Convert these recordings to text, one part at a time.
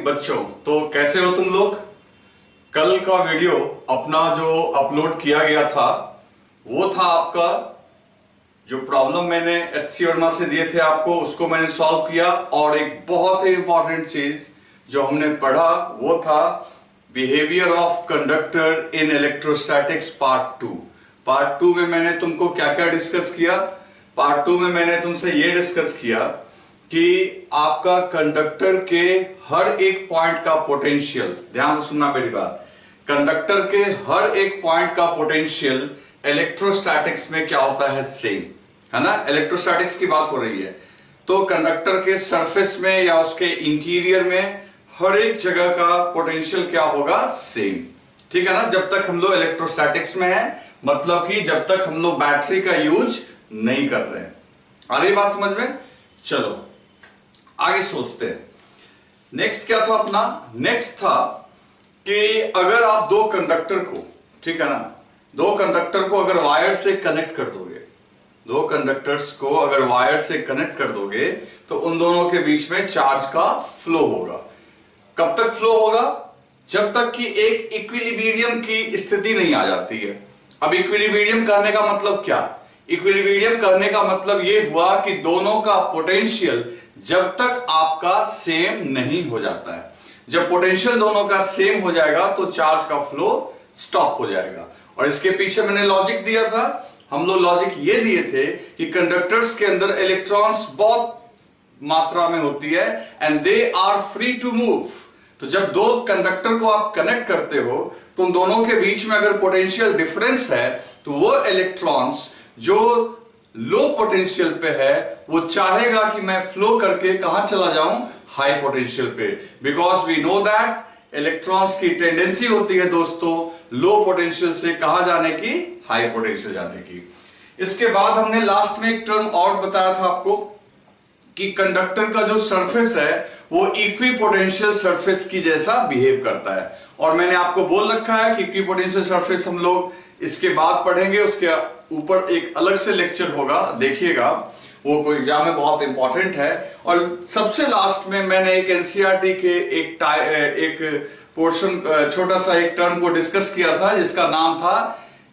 Morning बच्चों। तो कैसे हो तुम लोग? कल का वीडियो अपना जो अपलोड किया गया था वो था आपका जो प्रॉब्लम मैंने एचसी वर्मा से दिए थे आपको, उसको मैंने सॉल्व किया। और एक बहुत ही इंपॉर्टेंट चीज जो हमने पढ़ा वो था behaviour of conductor in electrostatics part 2। Part 2 में मैंने तुमको क्या क्या डिस्कस किया? पार्ट 2 में मैंने तुमसे ये डिस्कस किया कि आपका कंडक्टर के हर एक पॉइंट का पोटेंशियल, ध्यान से सुनना मेरी बात, कंडक्टर के हर एक पॉइंट का पोटेंशियल इलेक्ट्रोस्टैटिक्स में क्या होता है? सेम, है ना। इलेक्ट्रोस्टैटिक्स की बात हो रही है तो कंडक्टर के सरफेस में या उसके इंटीरियर में हर एक जगह का पोटेंशियल क्या होगा? सेम, ठीक है ना। जब तक हम लोग इलेक्ट्रोस्टैटिक्स में है, मतलब कि जब तक हम लोग बैटरी का यूज नहीं कर रहे हैं। आ रही बात समझ में? चलो आगे सोचते हैं। नेक्स्ट क्या था अपना? नेक्स्ट था कि अगर आप दो कंडक्टर को, ठीक है ना, दो कंडक्टर को अगर वायर से कनेक्ट कर दोगे, दो कंडक्टर्स को अगर वायर से कनेक्ट कर दोगे तो उन दोनों के बीच में चार्ज का फ्लो होगा। कब तक फ्लो होगा? जब तक कि एक इक्विलिब्रियम की स्थिति नहीं आ जाती है। अब इक्विलिब्रियम कहने का मतलब क्या? इक्विलिब्रियम कहने का मतलब यह हुआ कि दोनों का पोटेंशियल जब तक आपका सेम नहीं हो जाता है। जब पोटेंशियल दोनों का सेम हो जाएगा तो चार्ज का फ्लो स्टॉप हो जाएगा। और इसके पीछे मैंने लॉजिक दिया था, हम लोग लॉजिक ये दिए थे कि कंडक्टर्स के अंदर इलेक्ट्रॉन्स बहुत मात्रा में होती है and they are free to move. तो जब दो कंडक्टर को आप कनेक्ट करते हो तो उन दोनों के बीच में अगर पोटेंशियल डिफरेंस है तो वो इलेक्ट्रॉन्स जो लो पोटेंशियल पे है वो चाहेगा कि मैं फ्लो करके कहां चला जाऊं? हाई पोटेंशियल पे। Because we know that electrons की टेंडेंसी होती है दोस्तों लो पोटेंशियल से कहां जाने की? हाई पोटेंशियल जाने की। इसके बाद हमने लास्ट में एक टर्म और बताया था आपको कि कंडक्टर का जो सरफेस है वो इक्विपोटेंशियल सरफेस की जैसा बिहेव करता है। और मैंने आपको बोल रखा है कि इक्विपोटेंशियल सरफेस हम लोग इसके बाद पढ़ेंगे, उसके ऊपर एक अलग से लेक्चर होगा, देखिएगा, वो कोई एग्जाम में बहुत इंपॉर्टेंट है। और सबसे लास्ट में मैंने एक एनसीईआरटी के एक पोर्शन, छोटा सा एक टर्म को डिस्कस किया था जिसका नाम था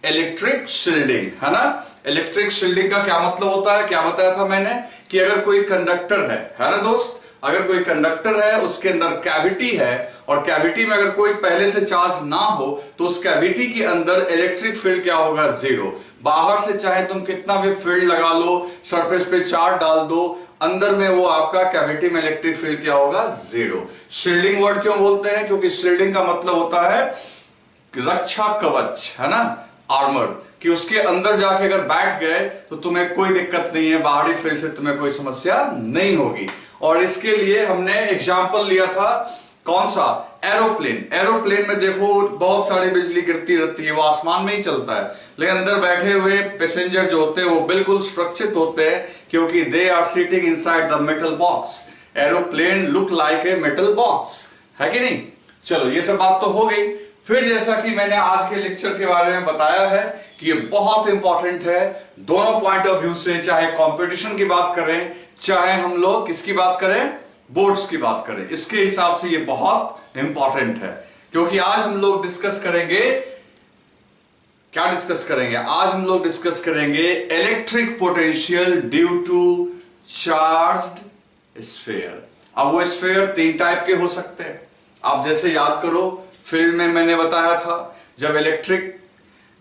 इलेक्ट्रिक शील्डिंग, है ना। इलेक्ट्रिक शील्डिंग का क्या मतलब होता है? क्या बताया था मैंने कि अगर कोई कंडक्टर है ना दोस्त, अगर कोई कंडक्टर है उसके अंदर कैविटी है और कैविटी में अगर कोई पहले से चार्ज ना हो तो उस कैविटी के अंदर इलेक्ट्रिक फील्ड क्या होगा? जीरो। बाहर से चाहे तुम कितना भी फील्ड लगा लो, सरफेस पे चार्ज डाल दो, अंदर में वो आपका कैविटी में इलेक्ट्रिक फील्ड क्या होगा? जीरो। शील्डिंग वर्ड क्यों बोलते हैं? क्योंकि शील्डिंग का मतलब होता है रक्षा कवच, है ना, आर्मर, कि उसके अंदर जाके अगर बैठ गए तो तुम्हें कोई दिक्कत नहीं है, बाहरी फील्ड से तुम्हें कोई समस्या नहीं होगी। और इसके लिए हमने एग्जाम्पल लिया था कौन सा? एरोप्लेन। एरोप्लेन में देखो बहुत सारी बिजली गिरती रहती है, वो आसमान में ही चलता है, लेकिन अंदर बैठे हुए पैसेंजर जो होते हैं वो बिल्कुल सुरक्षित होते हैं क्योंकि they are sitting inside the metal box. Aeroplane look like a metal box, है कि नहीं? चलो ये सब बात तो हो गई। फिर जैसा कि मैंने आज के लेक्चर के बारे में बताया है कि ये बहुत इंपॉर्टेंट है दोनों पॉइंट ऑफ व्यू से, चाहे कंपटीशन की बात करें, चाहे हम लोग किसकी बात करें? बोर्ड्स की बात करें। इसके हिसाब से ये बहुत इंपॉर्टेंट है क्योंकि आज हम लोग डिस्कस करेंगे, क्या डिस्कस करेंगे? आज हम लोग डिस्कस करेंगे electric potential due to charged sphere. अब वो स्फीयर तीन टाइप के हो सकते हैं। आप जैसे याद करो, फील्ड में मैंने बताया था जब इलेक्ट्रिक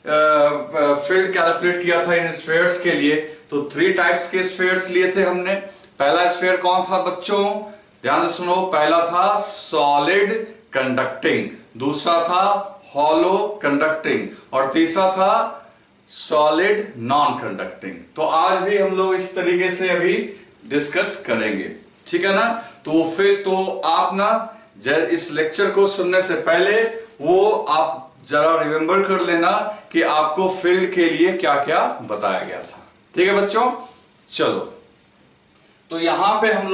फील्ड कैलकुलेट किया था इन स्फीयर्स के लिए तो 3 टाइप्स के स्फीयर्स लिए थे हमने। पहला स्फीयर कौन था बच्चों? ध्यान से सुनो। पहला था सॉलिड कंडक्टिंग, दूसरा था हॉलो कंडक्टिंग और तीसरा था सॉलिड नॉन कंडक्टिंग। तो आज भी हम लोग इस तरीके से अभी डिस्कस करेंगे, ठीक है ना। तो फिर तो आप ना इस लेक्चर को सुनने से पहले वो आप जरा रिमेंबर कर लेना कि आपको फील्ड के लिए क्या क्या बताया गया था, ठीक है बच्चों। चलो तो यहां पे हम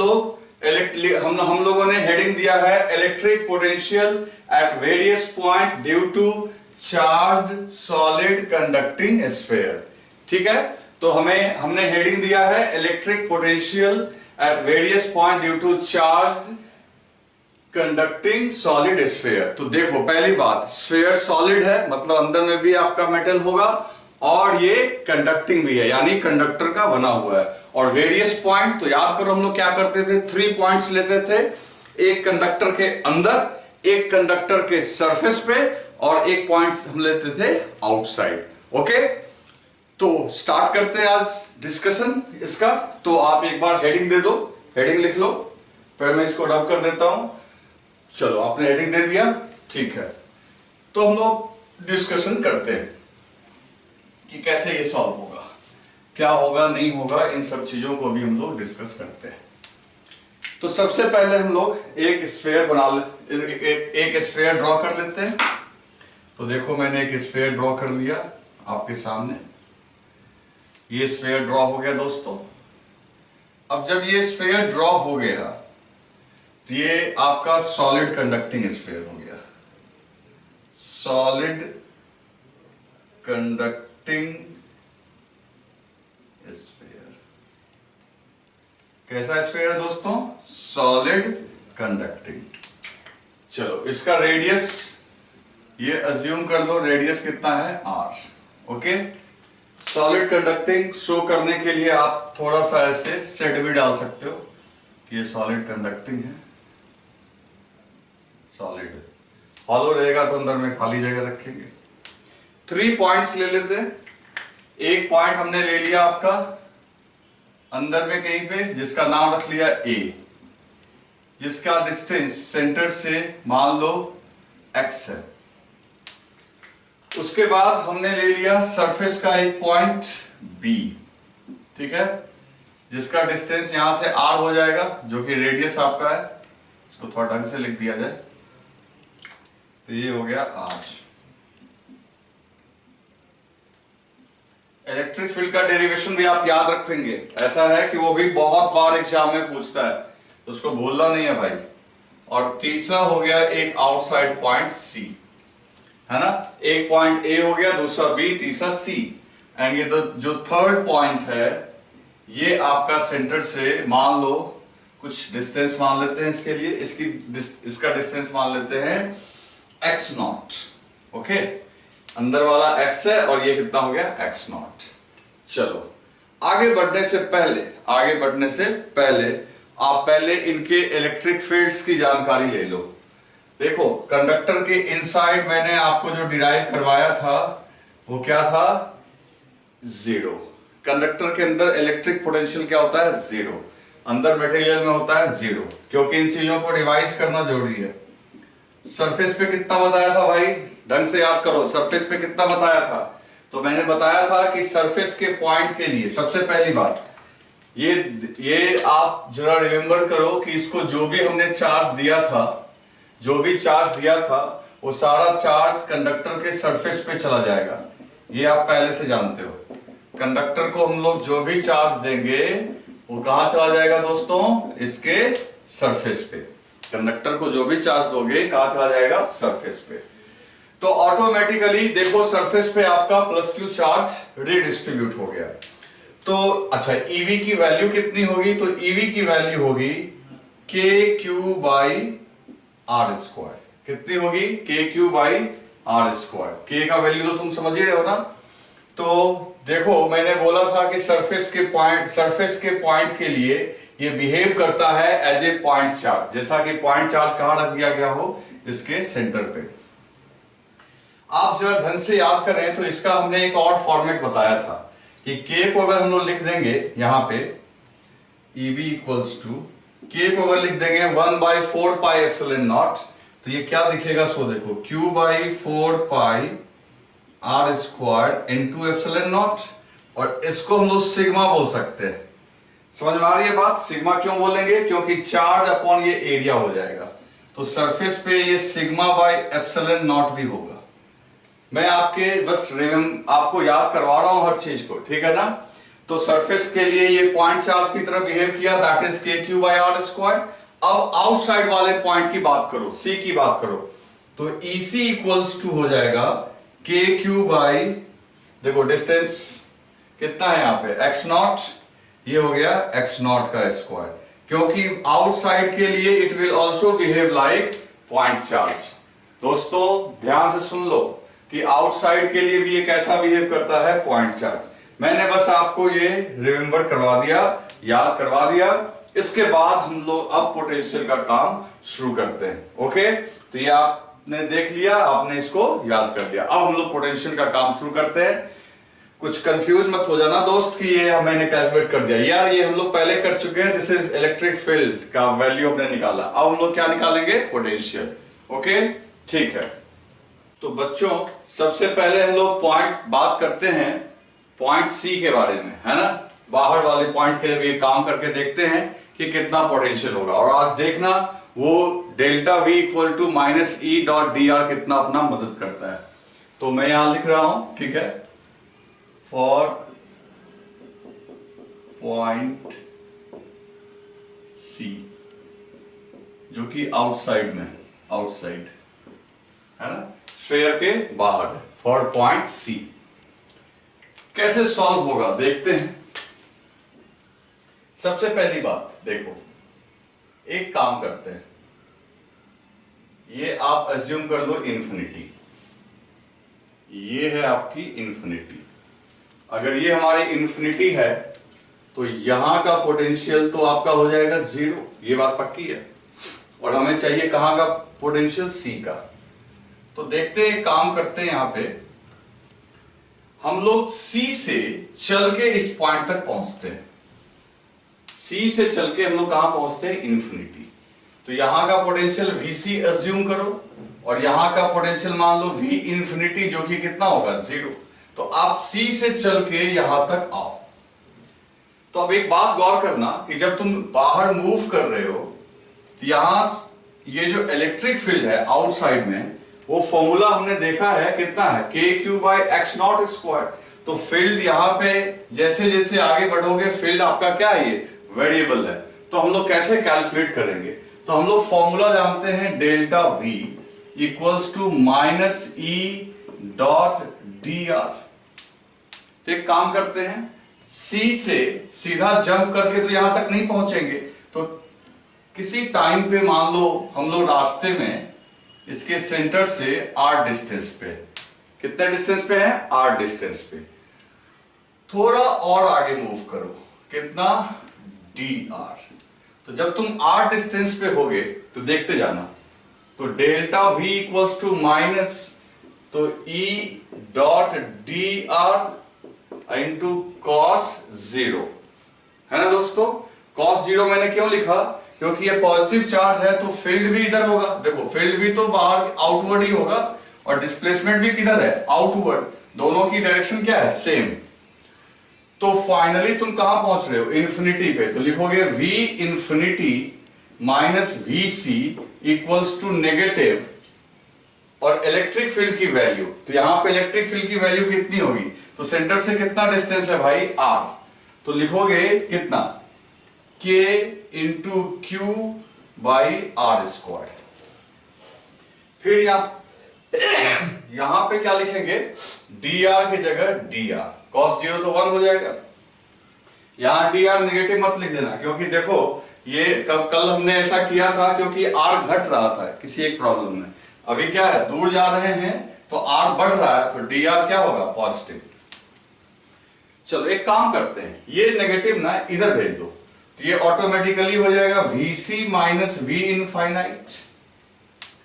लोगों ने हेडिंग दिया है electric potential at various point due to charged solid conducting sphere, ठीक है। तो हमने हेडिंग दिया है electric potential at various point due to charged conducting solid sphere. तो देखो पहली बात, स्फीयर सॉलिड है मतलब अंदर में भी आपका मेटल होगा और ये कंडक्टिंग भी है यानी कंडक्टर का बना हुआ है। और रेडियस पॉइंट तो याद करो हम लोग क्या करते थे, 3 पॉइंट्स लेते थे, एक कंडक्टर के अंदर, एक कंडक्टर के सरफेस पे और एक पॉइंट हम लेते थे आउटसाइड। ओके, तो स्टार्ट करते हैं आज डिस्कशन इसका। तो आप एक बार हेडिंग दे दो, हेडिंग लिख लो, फिर मैं इसको डब कर देता हूं। चलो आपने हेडिंग दे दिया, ठीक है। तो हम लोग डिस्कशन करते हैं कि कैसे ये सॉल्व होगा, क्या होगा नहीं होगा, इन सब चीजों को भी हम लोग डिस्कस करते हैं। तो सबसे पहले हम लोग एक स्फीयर बना एक स्फीयर ड्रॉ कर लेते हैं। तो देखो मैंने एक स्फीयर ड्रॉ कर लिया आपके सामने, ये स्फीयर ड्रॉ हो गया दोस्तों। अब जब ये स्फीयर ड्रॉ हो गया तो ये आपका सॉलिड कंडक्टिंग स्फीयर हो गया, सॉलिड कंडक्टिंग स्फीयर। कैसा स्फीयर है दोस्तों? Solid conducting. चलो इसका रेडियस ये अज्यूम कर लो, रेडियस कितना है r। Okay, solid conducting show करने के लिए आप थोड़ा सा ऐसे सेट भी डाल सकते हो कि ये सॉलिड कंडक्टिंग है। सॉलिड हॉलो रहेगा तो अंदर में खाली जगह रखेंगे। 3 पॉइंट्स ले लेते हैं। एक पॉइंट हमने ले लिया आपका अंदर में कहीं पे, जिसका नाम रख लिया A, जिसका डिस्टेंस सेंटर से मान लो x है। उसके बाद हमने ले लिया सरफेस का एक पॉइंट B, ठीक है, जिसका डिस्टेंस यहां से r हो जाएगा, जो कि रेडियस आपका है। इसको थोड़ा ढंग से लिख दिया जाए तो ये हो गया r। इलेक्ट्रिक फील्ड का डेरिवेशन भी आप याद रखेंगे, ऐसा है कि वो भी बहुत बार एग्जाम में पूछता है, तो उसको भूलना नहीं है भाई। और तीसरा हो गया एक आउटसाइड पॉइंट C, है ना, एक पॉइंट A हो गया, दूसरा B, तीसरा C। एंड ये जो थर्ड पॉइंट है ये आपका सेंटर से मान लो कुछ डिस्टेंस मान लेते हैं इसके लिए, इसका डिस्टेंस मान लेते हैं x0। ओके, अंदर वाला x है और ये कितना हो गया x0। चलो आगे बढ़ने से पहले आप पहले इनके इलेक्ट्रिक फील्ड्स की जानकारी ले लो। देखो कंडक्टर के इनसाइड मैंने आपको जो डिराइव करवाया था वो क्या था? 0। कंडक्टर के अंदर इलेक्ट्रिक पोटेंशियल क्या होता है? 0। अंदर मटेरियल में होता है 0, क्योंकि इन चीजों को रिवाइज करना जरूरी है। सरफेस पे कितना बताया था भाई? ढंग से याद करो, सरफेस पे कितना बताया था? तो मैंने बताया था कि सरफेस के पॉइंट के लिए सबसे पहली बात ये आप जरा रिमेंबर करो कि इसको जो भी हमने चार्ज दिया था वो सारा चार्ज कंडक्टर के सरफेस पे चला जाएगा। ये आप पहले से जानते हो। कंडक्टर को हम लोग जो भी चार्ज देंगे वो कहां चला जाएगा दोस्तों? इसके सरफेस पे। कंडक्टर को जो भी चार्ज दोगे कहां चला जाएगा? सरफेस पे। तो ऑटोमेटिकली देखो सरफेस पे आपका +q चार्ज रिडिस्ट्रीब्यूट हो गया। तो अच्छा, EV की वैल्यू कितनी होगी? तो EV की वैल्यू होगी kq/r²। कितनी होगी? kq/r²। k का वैल्यू तो तुम समझ ही रहे हो ना। तो देखो मैंने बोला था कि सरफेस के पॉइंट के लिए ये बिहेव करता है एज ए पॉइंट चार्ज, जैसा कि पॉइंट चार्ज कहां रख दिया गया हो? इसके सेंटर पे। आप जरा ढंग से याद करें तो इसका हमने एक और फॉर्मेट बताया था कि k को अगर हम लोग लिख देंगे यहां पे EV इक्वल्स टू k को अगर लिख देंगे 1/4πε0, तो ये क्या दिखेगा? सो देखो q/4πr² इंटू ε0, और इसको हम लोग सिग्मा बोल सकते हैं। समझ में आ रही है बात? सिग्मा क्यों बोलेंगे? क्योंकि चार्ज अपॉन ये एरिया हो जाएगा, तो सरफेस पे ये σ/ε0 भी होगा। मैं आपको याद करवा रहा हूं हर चीज को, ठीक है ना। तो सरफेस के लिए ये पॉइंट चार्ज की तरह बिहेव किया, दैट इज kq/r²। अब आउटसाइड वाले पॉइंट की बात करो, C की बात करो, तो EC इक्वल्स टू हो जाएगा kq/ देखो डिस्टेंस कितना है यहां पे? x0। ये हो गया x0 का स्क्वायर, क्योंकि आउटसाइड के लिए it will also behave like point charge. दोस्तों ध्यान से सुन लो कि आउटसाइड के लिए भी ये कैसा बिहेव करता है, पॉइंट चार्ज। मैंने बस आपको ये रिमेंबर करवा दिया, याद करवा दिया। इसके बाद हम लोग अब पोटेंशियल का काम शुरू करते हैं। ओके, तो ये आपने देख लिया, आपने इसको याद कर लिया। अब हम लोग पोटेंशियल का काम शुरू करते हैं। कुछ कंफ्यूज मत हो जाना दोस्त कि ये मैंने कैलकुलेट कर दिया यार, ये हम लोग पहले कर चुके हैं। दिस इज इलेक्ट्रिक फील्ड का वैल्यू हमने निकाला, अब हम लोग क्या निकालेंगे, पोटेंशियल। ओके ठीक है। तो बच्चों सबसे पहले हम लोग बात करते हैं पॉइंट सी के बारे में, है ना। बाहर वाले पॉइंट के लिए काम करके देखते हैं कि कितना पोटेंशियल होगा। और आज देखना वो delta v equal to minus E dot D r कितना अपना मदद करता है। तो मैं यहां लिख रहा हूं, ठीक है, फॉर पॉइंट सी जो कि आउटसाइड में, आउटसाइड है ना, स्फीयर के बाहर, फॉर पॉइंट सी। कैसे सॉल्व होगा देखते हैं। सबसे पहली बात देखो, एक काम करते हैं, ये आप अज्यूम कर लो इन्फिनिटी, ये है आपकी इन्फिनिटी। अगर ये हमारी इन्फिनिटी है तो यहां का पोटेंशियल तो आपका हो जाएगा जीरो, ये बात पक्की है। और हमें चाहिए कहां का पोटेंशियल, सी का। तो देखते हैं, काम करते हैं, यहां पे हम लोग सी से चल के इस पॉइंट तक पहुंचते हैं। सी से चल के हम लोग कहां पहुंचते हैं, इन्फिनिटी। तो यहां का पोटेंशियल वीसी अज्यूम करो और यहां का पोटेंशियल मान लो वी इन्फिनिटी, जो कि कितना होगा, जीरो। तो आप सी से चल के यहां तक आओ। तो अब एक बात गौर करना कि जब तुम बाहर मूव कर रहे हो तो यहां ये जो इलेक्ट्रिक फील्ड है आउटसाइड में, वो फॉर्मूला हमने देखा है कितना है, के Q by x not square. तो फील्ड यहां पे जैसे जैसे आगे बढ़ोगे फील्ड आपका क्या है, ये वेरिएबल है। तो हम लोग कैसे कैलकुलेट करेंगे, तो हम लोग फॉर्मूला जानते हैं, delta we equals to minus E dot D r. तो एक काम करते हैं, सी से सीधा जंप करके तो यहां तक नहीं पहुंचेंगे। तो किसी टाइम पे मान लो हम लोग रास्ते में इसके सेंटर से आर डिस्टेंस पे, कितने डिस्टेंस पे है, आर डिस्टेंस पे, थोड़ा और आगे मूव करो, कितना, डी आर। तो जब तुम आर डिस्टेंस पे होगे तो देखते जाना, तो delta we equals to minus, तो E dot D R into cos zero, है ना दोस्तों। कॉस जीरो मैंने क्यों लिखा, क्योंकि ये पॉजिटिव चार्ज है तो फील्ड भी इधर होगा। देखो फील्ड भी तो बाहर आउटवर्ड ही होगा और डिस्प्लेसमेंट भी किधर है, आउटवर्ड। दोनों की डायरेक्शन क्या है, सेम। तो फाइनली तुम कहां पहुंच रहे हो, इन्फिनिटी पे। तो लिखोगे v infinity minus v c equals to negative, और इलेक्ट्रिक फील्ड की वैल्यू, तो यहां पे इलेक्ट्रिक फील्ड की वैल्यू कितनी होगी, तो सेंटर से कितना डिस्टेंस है भाई, r। तो लिखोगे कितना, k into q by r square. फिर यहां पे क्या लिखेंगे, dr की जगह dr, cos जीरो तो 1 हो जाएगा। यहां dr नेगेटिव मत लिख देना, क्योंकि देखो ये कल हमने ऐसा किया था क्योंकि r घट रहा था किसी एक प्रॉब्लम में। अभी क्या है, दूर जा रहे हैं तो r बढ़ रहा है, तो dr क्या होगा, पॉजिटिव। चलो एक काम करते हैं, ये नेगेटिव ना इधर भेज दो, तो ये ऑटोमेटिकली हो जाएगा vc माइनस v इनफाइनाइट।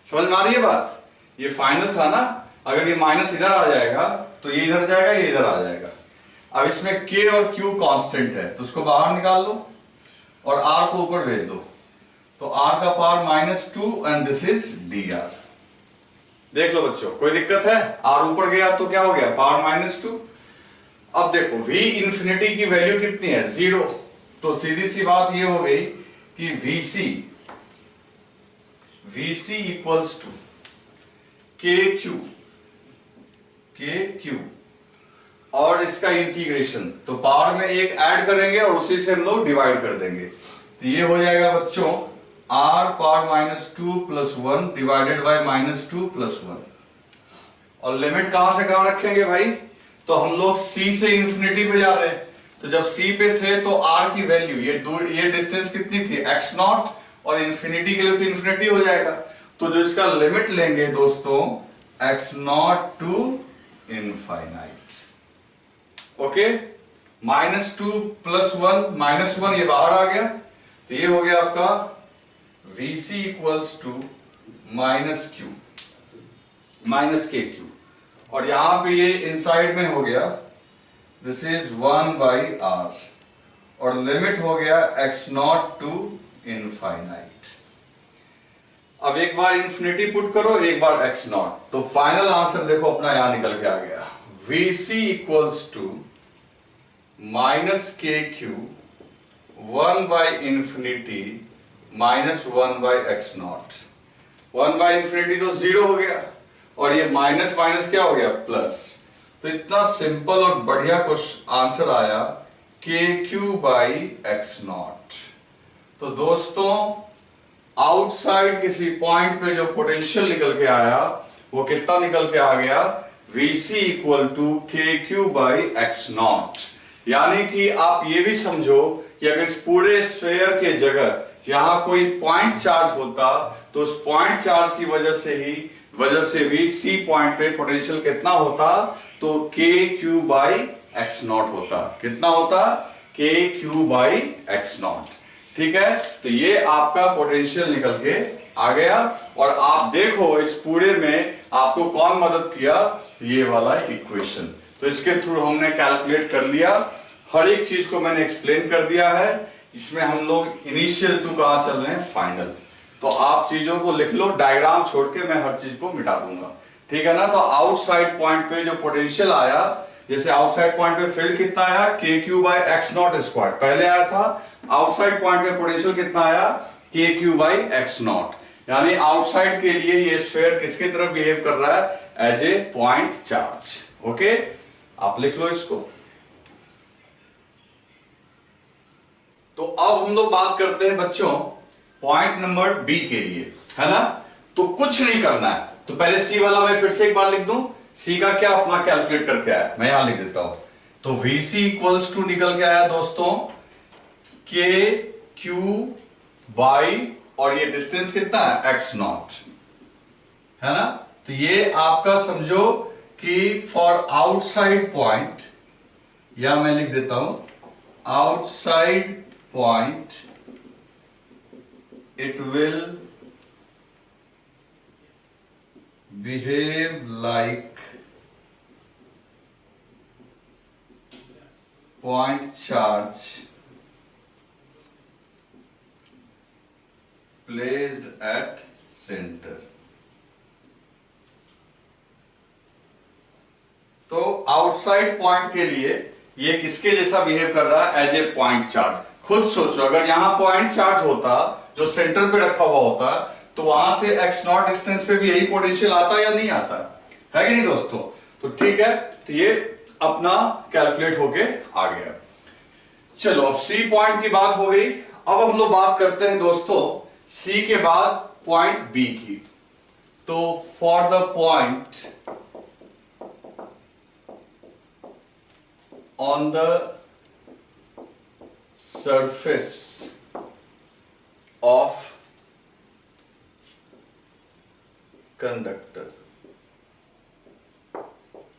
समझ में आ रही है बात, ये फाइनल था ना, अगर ये माइनस इधर आ जाएगा तो ये इधर जाएगा, ये इधर आ जाएगा। अब इसमें k और q कांस्टेंट है तो उसको बाहर निकाल लो और r को ऊपर भेज दो, तो r का power -2 and this is dr। देख लो बच्चों, कोई दिक्कत है, r ऊपर गया तो क्या हो गया, पावर -2। अब देखो v इंफिनिटी की वैल्यू कितनी है, 0। तो सीधी सी बात ये हो गई कि vc equals to K Q और इसका इंटीग्रेशन, तो पावर में एक ऐड करेंगे और उसी से हम लोग डिवाइड कर देंगे। तो ये हो जाएगा बच्चों r power -2 plus 1 divided by -2 plus 1। और लिमिट कहां से कहां रखेंगे भाई, तो हम लोग c से इंफिनिटी पे जा रहे हैं, तो जब C पे थे तो R की वैल्यू, ये डिस्टेंस कितनी थी x नॉट, और इंफिनिटी के लिए तो इंफिनिटी हो जाएगा। तो जो इसका लिमिट लेंगे दोस्तों x not to infinite. Okay, -2 + 1 -1 ये बाहर आ गया, तो ये हो गया आपका VC equals to -q -kq, और यहां पे ये इनसाइड में हो गया, दिस इज 1/r, और लिमिट हो गया x नॉट टू इनफाइनाइट। अब एक बार इंफिनिटी पुट करो, एक बार x नॉट, तो फाइनल आंसर देखो अपना यहां निकल के आ गया, VC इक्वल्स टू -kq 1/इंफिनिटी -1/x नॉट। 1/इंफिनिटी तो 0 हो गया, और ये माइनस माइनस क्या हो गया, प्लस। तो इतना सिंपल और बढ़िया क्वेश्चन आंसर आया kq/x नॉट। तो दोस्तों आउटसाइड किसी पॉइंट पे जो पोटेंशियल निकल के आया वो कितना निकल के आ गया, Vc equal to kq/x not. यानी कि आप ये भी समझो कि अगर इस पूरे स्फीयर के जगह यहां कोई पॉइंट चार्ज होता तो उस पॉइंट चार्ज की वजह से भी सी पॉइंट पे पोटेंशियल कितना होता, तो kq/x नॉट होता। कितना होता, kq/x नॉट। ठीक है, तो ये आपका पोटेंशियल निकल के आ गया। और आप देखो इस पूरे में आपको कौन मदद किया, ये वाला इक्वेशन। तो इसके थ्रू हमने कैलकुलेट कर लिया, हर एक चीज को मैंने एक्सप्लेन कर दिया है। इसमें हम लोग इनिशियल टू कहां चल रहे हैं, फाइनल। तो आप चीजों को लिख लो, डायग्राम छोड़ के मैं हर चीज को मिटा दूंगा, ठीक है ना। तो आउटसाइड पॉइंट पे जो पोटेंशियल आया, जैसे आउटसाइड पॉइंट पे फील्ड कितना आया, kq/x नॉट स्क्वायर पहले आया था। आउटसाइड पॉइंट पे पोटेंशियल कितना आया, kq/x नॉट। यानी आउटसाइड के लिए ये स्फीयर किसकी तरफ बिहेव कर रहा है, as a point charge. Okay, आप लिख लो इसको। तो अब हम लोग बात करते हैं बच्चों पॉइंट नंबर बी के लिए, है ना। तो कुछ नहीं करना है, तो पहले सी वाला मैं फिर से एक बार लिख दूं। सी का क्या अपना कैलकुलेट करके आया, मैं यहां लिख देता हूं। तो VC इक्वल्स टू निकल के आया दोस्तों kq/, और ये डिस्टेंस कितना है, x नॉट, है ना। तो ये आपका समझो कि फॉर आउटसाइड पॉइंट, या मैं लिख देता हूं outside point, it will behave like point charge placed at center। तो आउटसाइड पॉइंट के लिए ये किसके जैसा बिहेव कर रहा है, एज ए पॉइंट चार्ज। खुद सोचो, अगर यहां पॉइंट चार्ज होता जो सेंटर पे रखा हुआ होता, तो वहां से x नॉट डिस्टेंस पे भी यही पोटेंशियल आता या नहीं आता, है कि नहीं दोस्तों। तो ठीक है, तो ये अपना कैलकुलेट होके आ गया। चलो अब सी पॉइंट की बात हो गई। अब हम लोग बात करते हैं दोस्तों सी के बाद पॉइंट बी की। तो for the point on the surface of conductor,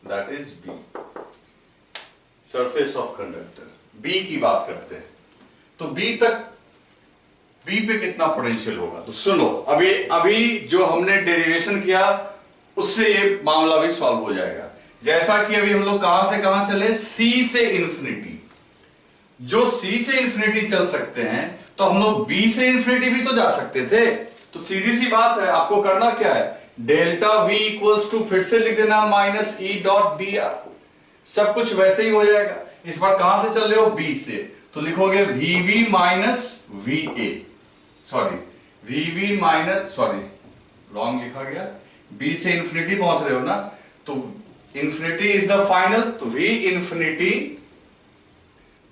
that is B, surface of conductor, B की बात करते हैं। तो B पे कितना पोटेंशियल होगा, तो सुनो, अभी जो हमने डेरिवेशन किया उससे ये मामला भी सॉल्व हो जाएगा। जैसा कि अभी हम लोग कहां से कहां चले, C से इंफिनिटी। जो C से इंफिनिटी चल सकते हैं तो हम लोग B से इंफिनिटी भी तो जा सकते थे। तो सीधी सी बात है, आपको करना क्या है, डेल्टा V इक्वल्स टू, फिर से लिख देना -E.dr, सब कुछ वैसे ही हो जाएगा। इस बार कहां से चल रहे हो, B से, तो लिखोगे VB minus VA, sorry wrong लिखा गया, B से इंफिनिटी पहुंच रहे हो ना, तो इंफिनिटी इज द फाइनल, तो V infinity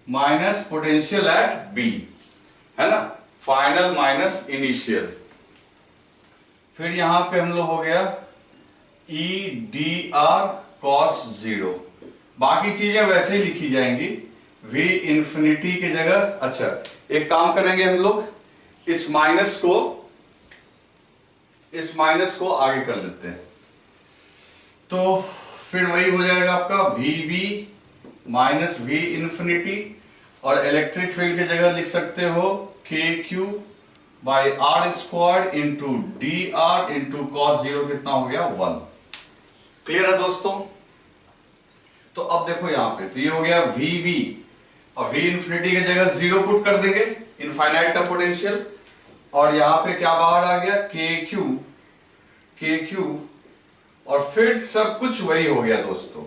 minus potential at B, है ना, फाइनल माइनस इनिशियल। फिर यहां पे हम लोग हो गया E dr cos 0, बाकी चीजें वैसे ही लिखी जाएंगी, v इंफिनिटी की जगह, अच्छा एक काम करेंगे हम लोग, इस माइनस को आगे कर लेते हैं, तो फिर वही हो जाएगा आपका vb माइनस v इंफिनिटी, और इलेक्ट्रिक फील्ड की जगह लिख सकते हो kq by r square into D R into cos zero, कितना हो गया 1। क्लियर है दोस्तों? तो अब देखो यहां पे, तो ये हो गया vb, और v इंफिनिटी की जगह 0 पुट कर देंगे, इनफाइनाइट का पोटेंशियल, और यहां पे क्या बाहर आ गया kq, और फिर सब कुछ वही हो गया दोस्तों,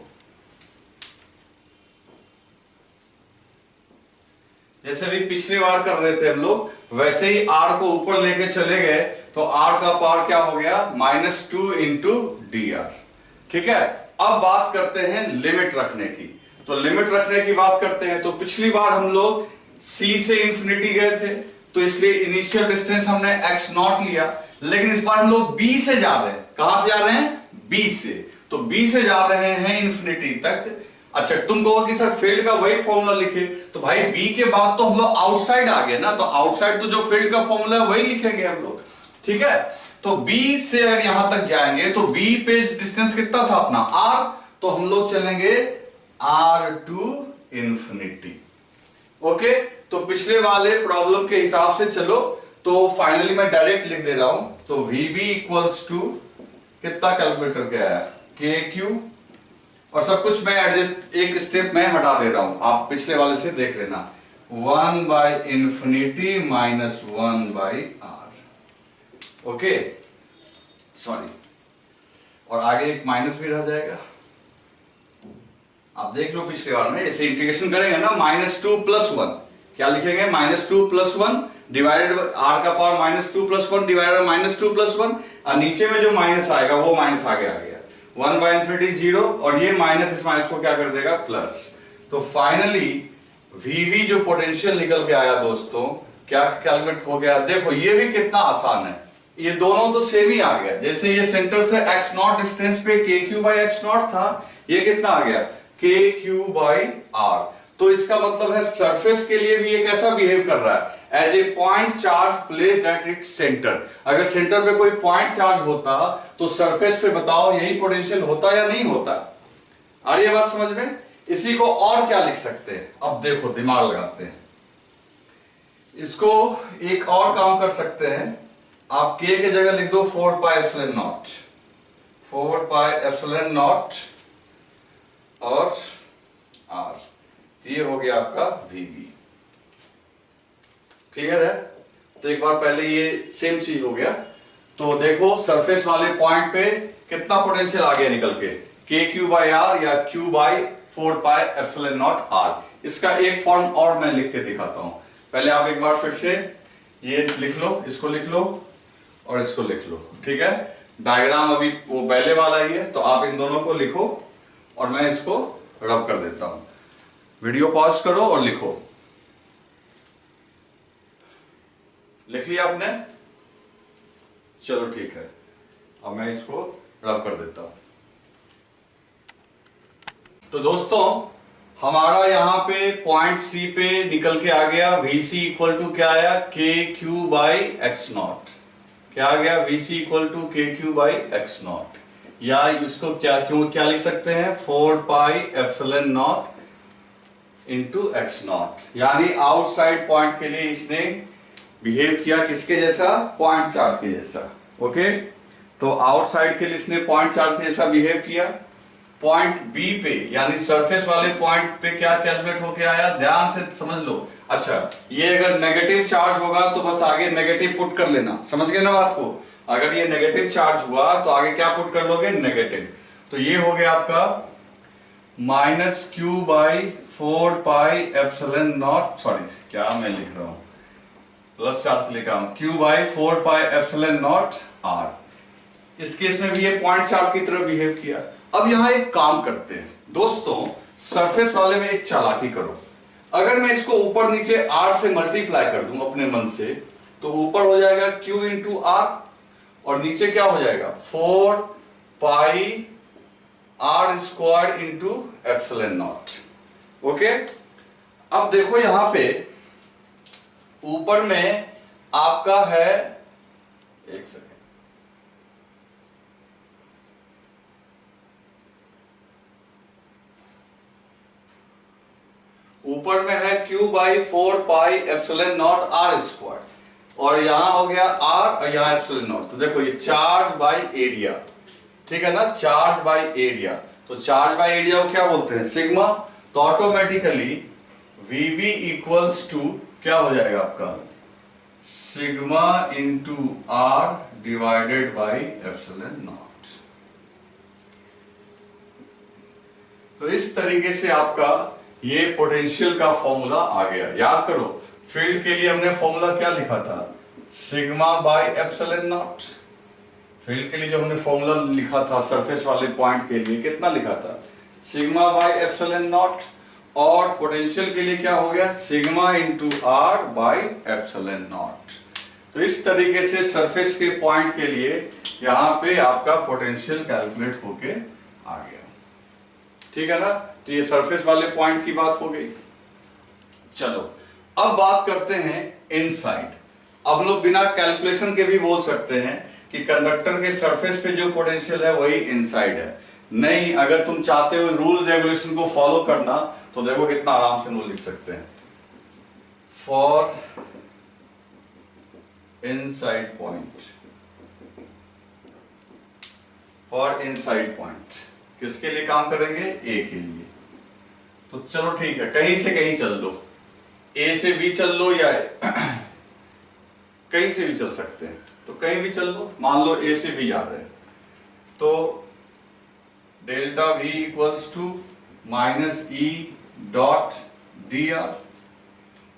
जैसे भी पिछली बार कर रहे थे हम लोग, वैसे ही r को ऊपर लेके चले गए, तो r का पावर क्या हो गया -2 इंटू डी आर। ठीक है, अब बात करते हैं लिमिट रखने की, तो लिमिट रखने की बात करते हैं, तो पिछली बार हम लोग c से इंफिनिटी गए थे, तो इसलिए इनिशियल डिस्टेंस हमने x नॉट लिया, लेकिन इस बार हम लोग b से जा रहे हैं। कहां से जा रहे हैं? b से, तो b से जा रहे हैं इंफिनिटी तक। अच्छा तुम कहो कि सर फील्ड का वही फॉर्मूला लिखे, तो भाई b के बाद तो हम लोग आउटसाइड आ गए ना, तो आउटसाइड तो जो फील्ड का फॉर्मूला है वही लिखेंगे हम लोग। ठीक है, तो b से अगर यहां तक जाएंगे, तो b पे डिस्टेंस कितना था अपना r, तो हम लोग चलेंगे r टू इंफिनिटी। ओके, तो पिछले वाले प्रॉब्लम के हिसाब से चलो, तो फाइनली मैं डायरेक्ट लिख दे रहा हूं, तो vb इक्वल्स टू कितना कैलकुलेट करके आया kq, और सब कुछ मैं एडजस्ट एक स्टेप में हटा दे रहा हूं, आप पिछले वाले से देख लेना, 1 by infinity minus 1 by r. Okay sorry, और आगे एक माइनस भी रह जाएगा, आप देख लो पिछले बार में ऐसे इंटीग्रेशन करेंगे ना, -2 + 1, क्या लिखेंगे -2 + 1 डिवाइडेड आर का पावर -2 + 1 डिवाइडेड -2 + 1, और नीचे में जो माइनस आएगा वो माइनस आगे आ गया, 1 बाई इंफिनिटी 0, और ये माइनस इस माइनस को क्या कर देगा प्लस। तो फाइनली वीवी जो पोटेंशियल निकल के आया दोस्तों, क्या कैलकुलेट हो गया, देखो ये भी कितना आसान है, ये दोनों तो सेम ही आ गया, जैसे ये सेंटर से x नॉट डिस्टेंस पे kq बाई x नॉट था, ये कितना आ गया kq बाई r, तो इसका मतलब है सरफेस के लिए भी ये कैसा बिहेव कर रहा है, as a point charge placed at its centre. अगर सेंटर पे कोई पॉइंट चार्ज होता तो सरफेस पे बताओ यही पोटेंशियल होता या नहीं होता? आ रही है बात समझ में? इसी को और क्या लिख सकते हैं, अब देखो दिमाग लगाते हैं, इसको एक और काम कर सकते हैं, आप k की जगह लिख दो 4 pi epsilon not, 4 pi epsilon naught और r, ये हो गया आपका vb। क्लियर है? तो एक बार पहले ये सेम चीज हो गया, तो देखो सरफेस वाले पॉइंट पे कितना पोटेंशियल आ गया निकल के, kq बाई r या q by 4 pi epsilon naught r। इसका एक फॉर्म और मैं लिख के दिखाता हूं, पहले आप एक बार फिर से ये लिख लो, इसको लिख लो और इसको लिख लो। ठीक है, डायग्राम अभी वो पहले वाला ही है, तो आप इन दोनों को लिखो और मैं इसको रब कर देता हूं। वीडियो पॉज करो और लिखो। लिख लिया आपने? चलो ठीक है, अब मैं इसको रब कर देता हूं। तो दोस्तों हमारा यहां पे पॉइंट सी पे निकल के आ गया VC इक्वल टू क्या आया KQ बाई एक्स नॉट, क्या आ गया VC equal to KQ by x not, या इसको क्या लिख सकते हैं 4 pi epsilon not into x not, यानी आउटसाइड पॉइंट के लिए इसने बिहेव किया किसके जैसा, पॉइंट चार्ज के जैसा। ओके, तो आउटसाइड के लिए इसने पॉइंट चार्ज के जैसा बिहेव किया, पॉइंट बी पे यानी सरफेस वाले पॉइंट पे क्या कैलकुलेट होके आया, ध्यान से समझ लो। अच्छा ये अगर नेगेटिव चार्ज होगा तो बस आगे नेगेटिव पुट कर लेना, समझ गए ना बात को, अगर ये नेगेटिव चार्ज हुआ तो आगे क्या पुट कर लोगे, नेगेटिव। तो ये हो गया आपका -q by 4 pi epsilon not, sorry क्या मैं लिख रहा हूं, प्लस चार्ज लिखा हूं, q by 4 pi epsilon naught r। इस केस में भी ये पॉइंट चार्ज की तरह बिहेव किया। अब यहां एक काम करते हैं दोस्तों, सरफेस वाले में एक चालाकी करो, अगर मैं इसको ऊपर नीचे r से मल्टीप्लाई कर दूं अपने मन से, तो ऊपर हो जाएगा q इंटू r और नीचे क्या हो जाएगा 4 पाई r square into epsilon not. Okay, अब देखो यहां पे ऊपर में आपका है, एक सेकेंड, ऊपर में है q/4πε0 r स्क्वायर, और यहां हो गया r और यहां ε0। तो देखो ये चार्ज बाय एरिया, ठीक है ना, चार्ज बाय एरिया। तो चार्ज बाय एरिया को क्या बोलते हैं, सिग्मा। तो ऑटोमेटिकली VV इक्वल्स टू क्या हो जाएगा आपका, sigma into r divided by ε0। तो इस तरीके से आपका ये पोटेंशियल का फॉर्मूला आ गया। याद करो, फील्ड के लिए हमने फॉर्मूला क्या लिखा था, सिग्मा बाय ε0। फील्ड के लिए जो हमने फॉर्मूला लिखा था सरफेस वाले पॉइंट के लिए, कितना लिखा था, सिग्मा बाय ε0। और पोटेंशियल के लिए क्या हो गया, सिग्मा इंटू r बाय ε0। तो इस तरीके से सरफेस के पॉइंट के लिए यहां पे आपका पोटेंशियल कैलकुलेट होके आ गया, ठीक है ना। तो ये सरफेस वाले पॉइंट की बात हो गई। चलो अब बात करते हैं इनसाइड। अब लोग बिना कैलकुलेशन के भी बोल सकते हैं कि कंडक्टर के सरफेस पे जो पोटेंशियल है वही इनसाइड है। नहीं, अगर तुम चाहते हो रूल रेगुलेशन को फॉलो करना तो देखो कितना आराम से रूल लिख सकते हैं। For inside point, for inside point किसके लिए काम करेंगे, ए के लिए। तो चलो ठीक है, कहीं से कहीं चल लो, ए से बी चल लो या कहीं से भी चल सकते हैं, तो कहीं भी चल लो। मान लो ए से बी जा रहे हैं, तो delta V equals to minus E dot D R.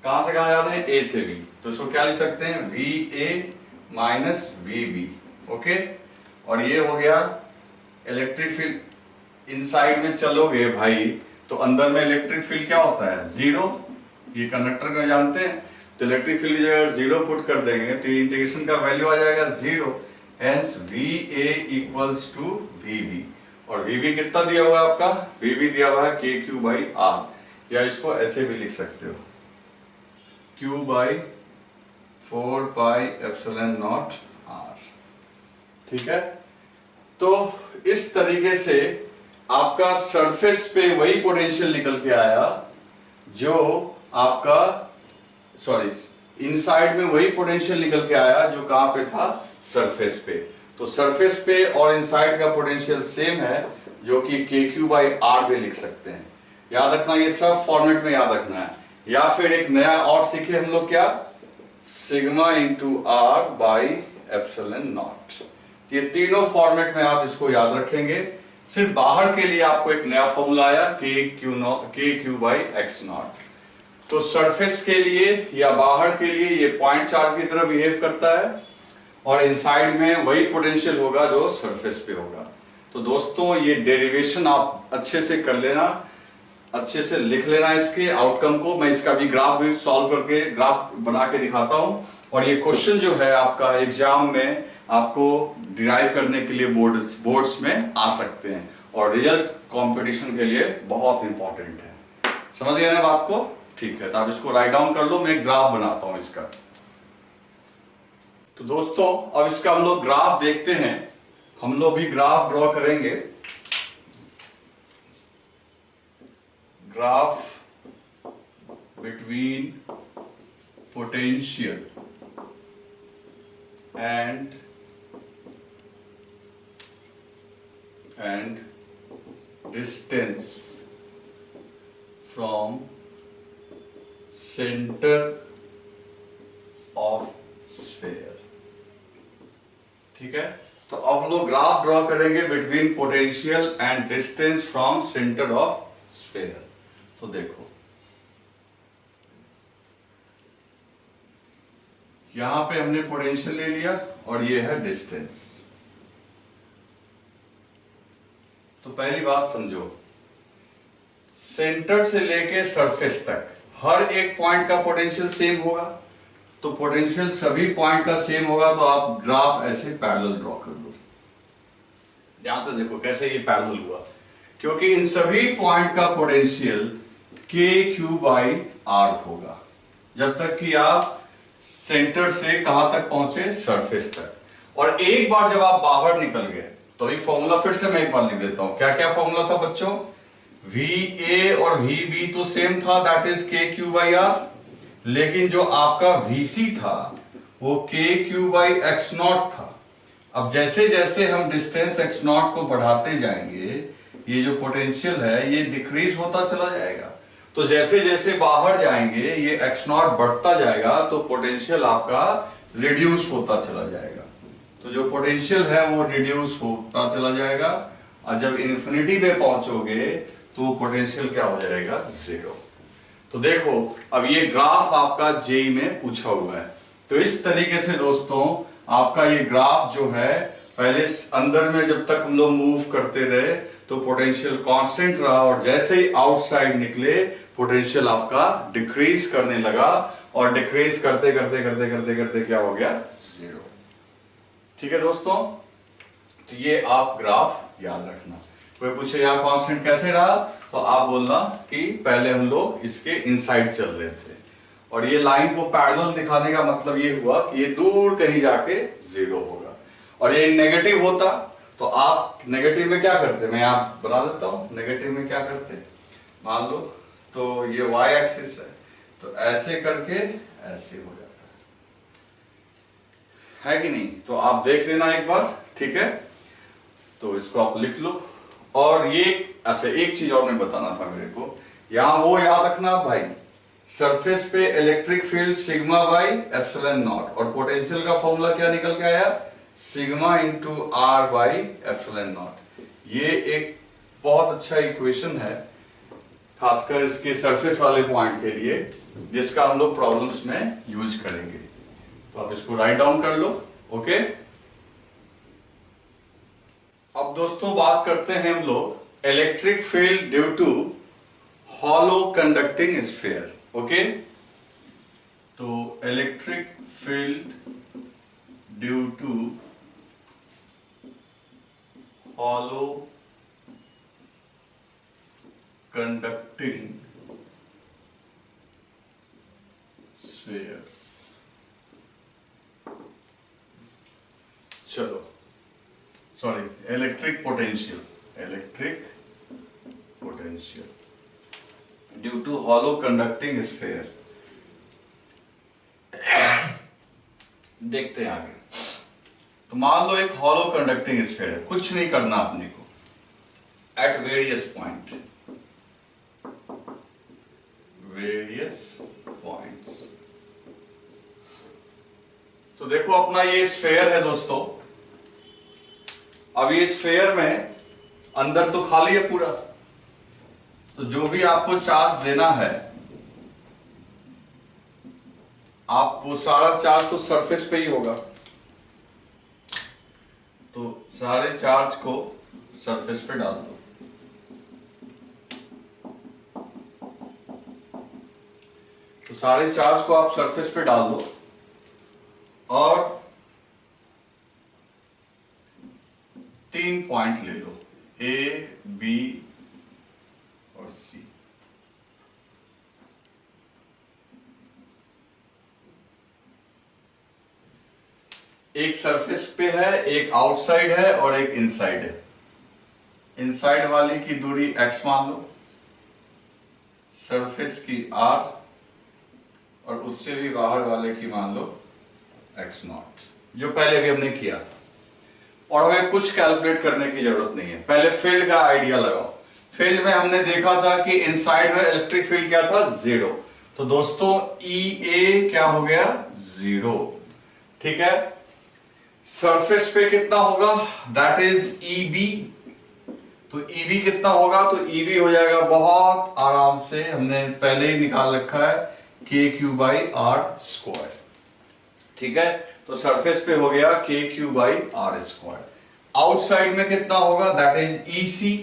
कहां से कहां जा रहे हैं, ए से बी, तो इसको क्या लिख सकते हैं, V A minus V B. Okay, और ये हो गया इलेक्ट्रिक फील्ड। इनसाइड में चलोगे भाई तो अंदर में इलेक्ट्रिक फील्ड क्या होता है, जीरो। ये कंडक्टर का जानते हैं, तो इलेक्ट्रिक फील्ड की जगह जीरो पुट कर देंगे तो इंटीग्रेशन का वैल्यू आ जाएगा zero. Hence V A equals to V B. और वी बी कितना दिया हुआ है आपका, वी बी दिया हुआ है के क्यू बाई आर, या इसको ऐसे भी लिख सकते हो, क्यू बाई 4πε0 r। ठीक है, तो इस तरीके से आपका सरफेस पे वही पोटेंशियल निकल के आया जो आपका, सॉरी, इनसाइड में वही पोटेंशियल निकल के आया जो कहां पे था, सरफेस पे। तो सरफेस पे और इनसाइड का पोटेंशियल सेम है, जो कि के क्यू बाई आर पे लिख सकते हैं। याद रखना, ये सब फॉर्मेट में याद रखना है। या फिर एक नया और सीखे हम लोग, क्या, सिग्मा इंटू आर बाई ε0। ये तीनों फॉर्मेट में आप इसको याद रखेंगे। सिर्फ बाहर के लिए आपको एक नया फॉर्मूला आया, के क्यू बाई एक्स नॉट। तो सरफेस के लिए या बाहर के लिए ये पॉइंट चार्ज की तरह बिहेव करता है, और इनसाइड में वही पोटेंशियल होगा जो सरफेस पे होगा। तो दोस्तों ये डेरिवेशन आप अच्छे से कर लेना, अच्छे से लिख लेना इसके आउटकम को। मैं इसका भी ग्राफ भी सॉल्व करके ग्राफ बना के दिखाता हूं। और ये क्वेश्चन जो है आपका एग्जाम में आपको डिराइव करने के लिए बोर्ड्स में आ सकते हैं, और रिजल्ट कंपटीशन के लिए बहुत इंपॉर्टेंट है। समझ गए ना बात को? ठीक है, तो आप इसको राइट डाउन कर लो, मैं एक ग्राफ बनाता हूं इसका। तो दोस्तों अब इसका हम लोग ग्राफ देखते हैं। हम लोग भी ग्राफ ड्रॉ करेंगे। Graph between potential and distance from center of sphere। ठीक है, तो अब हम लोग ग्राफ ड्रॉ करेंगे between potential and distance from centre of sphere. तो देखो यहां पे हमने पोटेंशियल ले लिया और ये है डिस्टेंस। तो पहली बात समझो, सेंटर से लेके सरफेस तक हर एक पॉइंट का पोटेंशियल सेम होगा। तो पोटेंशियल सभी पॉइंट का सेम होगा, तो आप ग्राफ ऐसे पैरेलल ड्रॉ कर लो। ध्यान से देखो कैसे ये पैरेलल हुआ, क्योंकि इन सभी पॉइंट का पोटेंशियल के क्यू बाई आर होगा, जब तक कि आप सेंटर से कहां तक पहुंचे, सरफेस तक। और एक बार जब आप बाहर निकल गए तो ये फॉर्मूला फिर से मैं एक बार लिख देता हूं। क्या क्या फॉर्मूला था बच्चों? वी ए और वी बी तो सेम था, दैट इज के क्यू बाई आर, लेकिन जो आपका वीसी था वो के क्यू बाई एक्स नॉट था। अब जैसे जैसे हम डिस्टेंस एक्स नॉट को बढ़ाते जाएंगे, ये जो पोटेंशियल है ये डिक्रीज होता चला जाएगा। तो जैसे जैसे बाहर जाएंगे ये एक्स नॉट बढ़ता जाएगा, तो पोटेंशियल आपका रिड्यूस होता चला जाएगा। तो जो पोटेंशियल है वो रिड्यूस होता चला जाएगा, और जब इन्फिनिटी पे पहुंचोगे तो पोटेंशियल क्या हो जाएगा, जीरो। तो देखो अब ये ग्राफ आपका जेई में पूछा हुआ है। तो इस तरीके से दोस्तों आपका ये ग्राफ जो है, पहले अंदर में जब तक हम लोग मूव करते रहे तो पोटेंशियल कांस्टेंट रहा, और जैसे ही आउटसाइड निकले पोटेंशियल आपका डिक्रीज करने लगा, और डिक्रीज करते करते करते करते करते क्या हो गया, जीरो। ठीक है दोस्तों, तो ये आप ग्राफ याद रखना। कोई पूछे यार कांस्टेंट कैसे रहा, तो आप बोलना कि पहले हम लोग इसके इनसाइड चल रहे थे, और ये लाइन को पैरेलल दिखाने का मतलब ये हुआ कि ये दूर कहीं जाके जीरो होगा। और ये नेगेटिव होता तो आप नेगेटिव में क्या करते, मैं आप बना देता हूं, नेगेटिव में क्या करते, मान लो तो ये y एक्सिस है, तो ऐसे करके ऐसे हो जाता है कि नहीं? तो आप देख लेना एक बार, ठीक है? तो इसको आप लिख लो। और ये अच्छा एक चीज और मैं बताना था मेरे को, यहां वो याद रखना भाई, सरफेस पे electric field sigma by epsilon naught, और पोटेंशियल का फॉर्मूला क्या निकल के आया, sigma into R by epsilon naught. ये एक बहुत अच्छा इक्वेशन है, खासकर इसके सरफेस वाले पॉइंट के लिए, जिसका हम लोग प्रॉब्लम्स में यूज करेंगे। तो आप इसको राइट डाउन कर लो, ओके? अब दोस्तों बात करते हैं हम लोग electric field due to hollow conducting sphere, okay? तो electric field due to hollow conducting spheres. चलो sorry, electric potential due to hollow conducting sphere. देखते हैं आगे। तो मान लो एक हॉलो कंडक्टिंग स्फीयर है, कुछ नहीं करना अपने को, एट वेरियस पॉइंट, तो देखो अपना ये स्फीयर है दोस्तों। अब ये स्फीयर में अंदर तो खाली है पूरा, तो जो भी आपको चार्ज देना है, आप वो सारा चार्ज तो सरफेस पे ही होगा, तो सारे चार्ज को सरफेस पे डाल दो। तो सारे चार्ज को आप सरफेस पे डाल दो, और 3 पॉइंट ले लो, ए, बी और सी। एक सरफेस पे है, एक आउटसाइड है और एक इनसाइड है। इनसाइड वाली की दूरी x मान लो, सरफेस की r, और उससे भी बाहर वाले की मान लो x नॉट, जो पहले भी हमने किया था। और हमें कुछ कैलकुलेट करने की जरूरत नहीं है, पहले फील्ड का आइडिया लगाओ। फील्ड में हमने देखा था कि इनसाइड में इलेक्ट्रिक फील्ड क्या था, जीरो। तो दोस्तों EA क्या हो गया, जीरो, ठीक है? सरफेस पे कितना होगा, दैट इज EB। तो EB कितना होगा, तो EB हो जाएगा बहुत आराम से, हमने पहले ही निकाल रखा है, KQ/R², ठीक है? तो सरफेस पे हो गया KQ/R²। आउटसाइड में कितना होगा, दैट इज EC,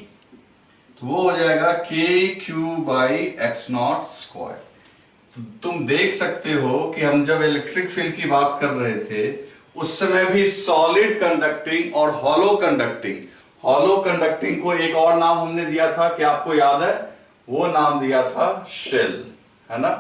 तो वो हो जाएगा KQ/X0²। तो तुम देख सकते हो कि हम जब इलेक्ट्रिक फील्ड की बात कर रहे थे उस समय भी सॉलिड कंडक्टिंग और हॉलो कंडक्टिंग को एक और नाम हमने दिया था, क्या आपको याद है? वो नाम दिया था शेल, है ना।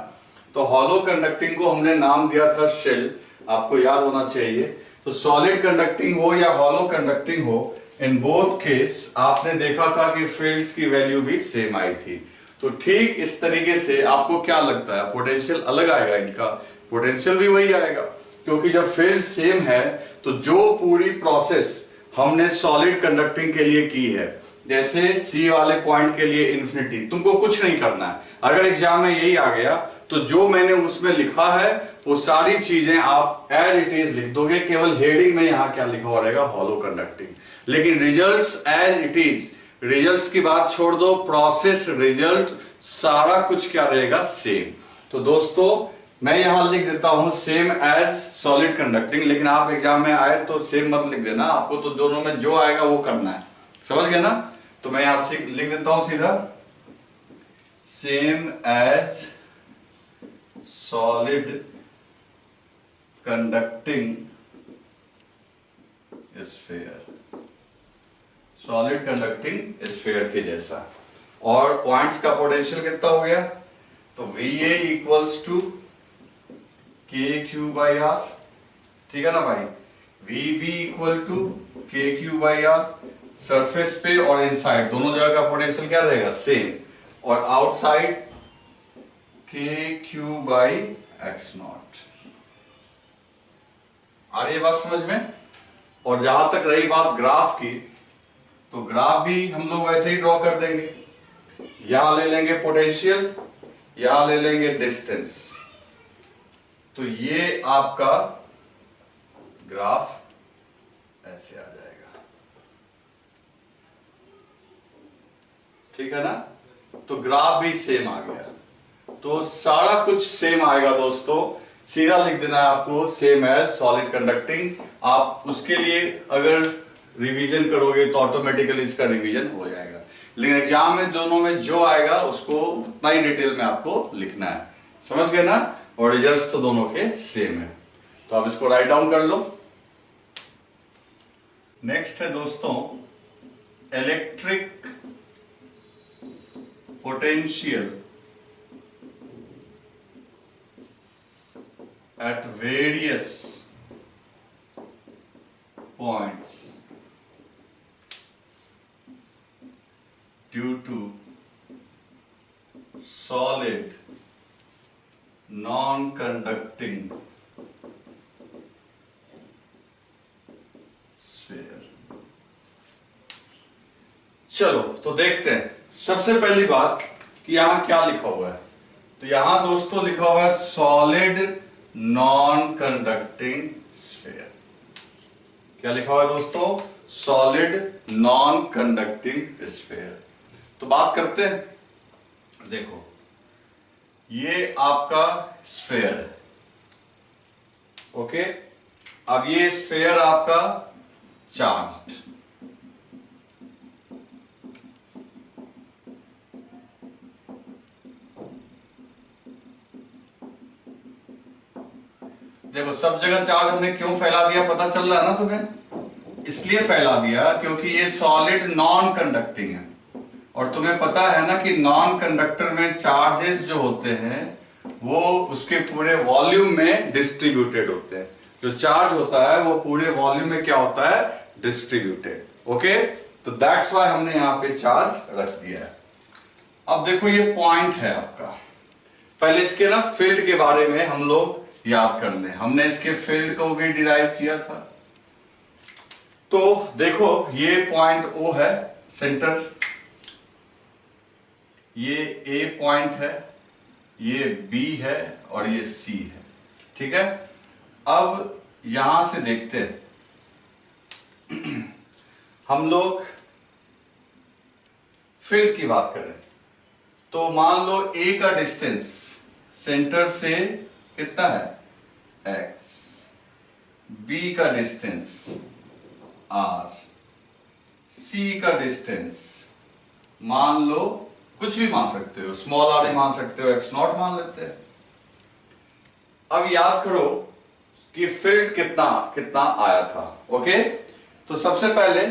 तो हॉलो कंडक्टिंग को हमने नाम दिया था शेल, आपको याद होना चाहिए। तो सॉलिड कंडक्टिंग हो या हॉलो कंडक्टिंग हो, इन बोथ केस आपने देखा था कि फील्ड्स की वैल्यू भी सेम आई थी। तो ठीक इस तरीके से आपको क्या लगता है, पोटेंशियल अलग आएगा, इनका पोटेंशियल भी वही आएगा, क्योंकि जब फील्ड सेम है तो जो पूरी प्रोसेस हमने सॉलिड कंडक्टिंग के लिए की है, जैसे सी वाले पॉइंट के लिए इन्फिनिटी, तुमको कुछ नहीं करना है। अगर एग्जाम में यही आ गया तो जो मैंने उसमें लिखा है वो सारी चीजें आप एज इट इज लिख दोगे, केवल हेडिंग में यहां क्या लिखा हुआ रहेगा, हॉलो कंडक्टिंग। लेकिन results as it is, results की बात छोड़ दो, प्रोसेस रिजल्ट सारा कुछ क्या रहेगा, सेम। तो दोस्तों मैं यहां लिख देता हूं सेम एज सॉलिड कंडक्टिंग, लेकिन आप एग्जाम में आए तो सेम मत लिख देना, आपको तो दोनों में जो आएगा वो करना है, समझ गए ना। तो मैं यहां से लिख देता हूं सीधा same as solid conducting sphere, solid conducting sphere के जैसा। और पॉइंट्स का पोटेंशियल कितना हो गया, तो VA इक्वल्स टू KQ/R, ठीक है ना भाई। VB equal to KQ/R, surface पे और इनसाइड दोनों जगह का पोटेंशियल क्या रहेगा, सेम, और आउटसाइड KQ/X0। आ रही है बात समझ में। और जहां तक रही बात ग्राफ की, तो ग्राफ भी हम लोग वैसे ही ड्रॉ कर देंगे। यहां ले लेंगे पोटेंशियल, यहां ले लेंगे डिस्टेंस, तो ये आपका ग्राफ ऐसे आ जाएगा, ठीक है ना। तो ग्राफ भी सेम आ गया, तो सारा कुछ सेम आएगा दोस्तों। सीधा लिख देना है आपको सेम एज सॉलिड कंडक्टिंग। आप उसके लिए अगर रिवीजन करोगे तो ऑटोमेटिकली इसका रिवीजन हो जाएगा, लेकिन एग्जाम में दोनों में जो आएगा उसको उतना ही डिटेल में आपको लिखना है, समझ गए ना। और रिजल्ट्स तो दोनों के सेम है, तो आप इसको राइट डाउन कर लो। नेक्स्ट है दोस्तों electric potential at various points due to solid non-conducting sphere। चलो तो देखते हैं सबसे पहली बात कि यहां क्या लिखा हुआ है। तो यहां दोस्तों लिखा हुआ है सॉलिड नॉन कंडक्टिंग स्फीयर। क्या लिखा हुआ है दोस्तों, सॉलिड नॉन कंडक्टिंग स्फीयर। तो बात करते हैं, देखो ये आपका स्फीयर है, ओके। अब ये स्फीयर आपका चार्ज्ड, देखो सब जगह चार्ज हमने क्यों फैला दिया, पता चल रहा है ना तुम्हें। इसलिए फैला दिया क्योंकि ये सॉलिड नॉन कंडक्टिंग है, और तुम्हें पता है ना कि नॉन कंडक्टर में चार्जेस जो होते हैं वो उसके पूरे वॉल्यूम में डिस्ट्रीब्यूटेड होते हैं। जो चार्ज होता है वो पूरे वॉल्यूम में क्या होता है, डिस्ट्रीब्यूटेड, ओके। तो दैट्स वाई हमने यहां पे चार्ज रख दिया है। अब देखो ये पॉइंट है आपका, पहले इसके ना फील्ड के बारे में हम लोग याद कर लें, हमने इसके फील्ड को भी डिराइव किया था। तो देखो ये पॉइंट O है सेंटर, ये A पॉइंट है, ये B है और ये C है, ठीक है। अब यहां से देखते हैं हम लोग फील्ड की बात करें तो मान लो A का डिस्टेंस सेंटर से कितना है x, B का डिस्टेंस r, C का डिस्टेंस मान लो कुछ भी मान सकते हो, स्मॉल r मान सकते हो, x0 मान लेते हैं। अब याद करो कि फील्ड कितना कितना आया था, ओके। तो सबसे पहले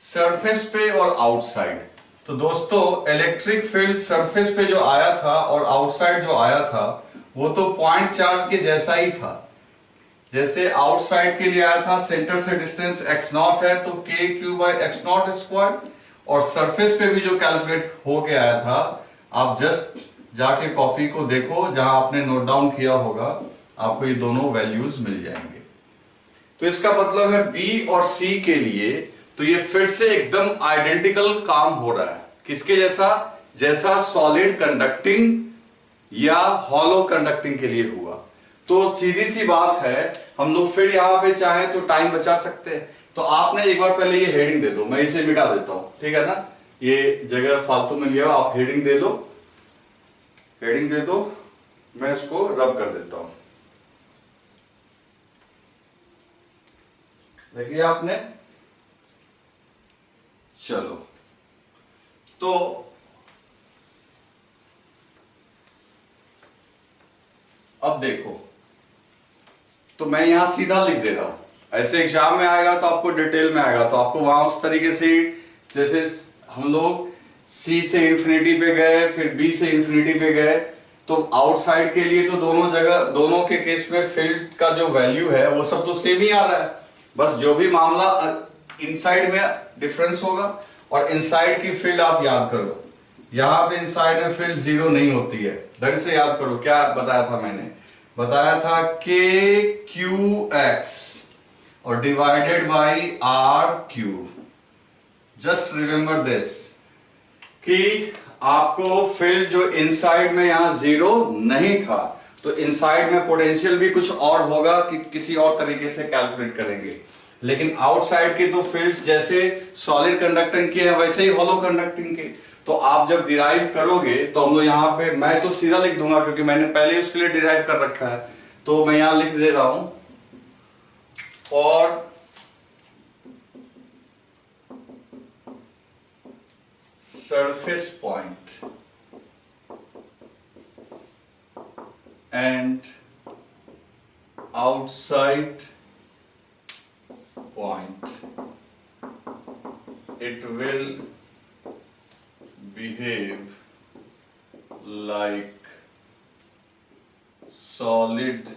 सरफेस पे और आउटसाइड, तो दोस्तों इलेक्ट्रिक फील्ड सरफेस पे जो आया था और आउटसाइड जो आया था वो तो पॉइंट चार्ज के जैसा ही था। जैसे आउटसाइड के लिए आया था, सेंटर से डिस्टेंस x नॉट है तो k Q by x not square, और सरफेस पे भी जो कैलकुलेट होके आया था, आप जस्ट जाके कॉपी को देखो जहां आपने नोट डाउन किया होगा, आपको ये दोनों वैल्यूज मिल जाएंगे। तो इसका मतलब है B और C के लिए तो ये फिर से एकदम आइडेंटिकल काम हो रहा है। किसके जैसा? जैसा सॉलिड कंडक्टिंग या हॉलो कंडक्टिंग के लिए हुआ। तो सीधी सी बात है, हम लोग फिर यहां पे चाहें तो टाइम बचा सकते हैं। तो आपने एक बार पहले ये हेडिंग दे दो, मैं इसे मिटा देता हूं, ठीक है ना, ये जगह फालतू में लिया, आप हेडिंग दे लो, हेडिंग दे दो, मैं इसको रब कर देता हूं। देख लिया आपने? चलो, तो अब देखो, तो मैं यहां सीधा लिख दे रहा हूं। ऐसे एग्जाम में आएगा तो आपको डिटेल में आएगा, तो आपको वहां उस तरीके से, जैसे हम लोग C से इंफिनिटी पे गए, फिर B से इंफिनिटी पे गए, तो आउटसाइड के लिए तो दोनों जगह, दोनों के केस में फील्ड का जो वैल्यू है वो सब तो सेम ही आ रहा है। बस जो भी मामला इनसाइड में डिफरेंस होगा, और इनसाइड की फील्ड आप याद करो, यहां पे इनसाइड में फील्ड जीरो नहीं होती है। ढंग से याद करो, क्या बताया था मैंने? बताया था k क्यू एक्स और divided by R Q. Just remember this कि आपको फील्ड जो इनसाइड में यहां जीरो नहीं था, तो इनसाइड में पोटेंशियल भी कुछ और होगा कि किसी और तरीके से कैलकुलेट करेंगे। लेकिन आउटसाइड के तो फील्ड्स जैसे सॉलिड कंडक्टिंग के हैं वैसे ही हॉलो कंडक्टिंग के। तो आप जब डिराइव करोगे तो हम लोग यहां पे, मैं तो सीधा लिख दूंगा क्योंकि मैंने पहले उसके लिए डिराइव कर रखा है, तो मैं यहां लिख दे रहा हूं for surface point and outside point it will behave like solid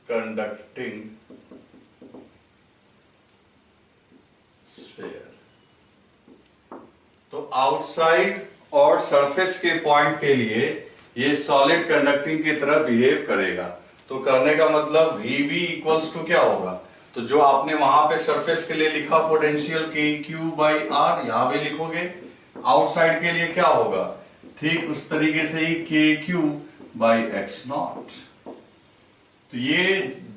conducting sphere। तो आउटसाइड और सरफेस के पॉइंट के लिए ये सॉलिड कंडक्टिंग की तरह बिहेव करेगा। तो करने का मतलब VB इक्वल्स टू क्या होगा? तो जो आपने वहां पे सरफेस के लिए लिखा potential k Q by R, यहां भी लिखोगे। आउटसाइड के लिए क्या होगा? ठीक उस तरीके से ही k Q by x not. तो ये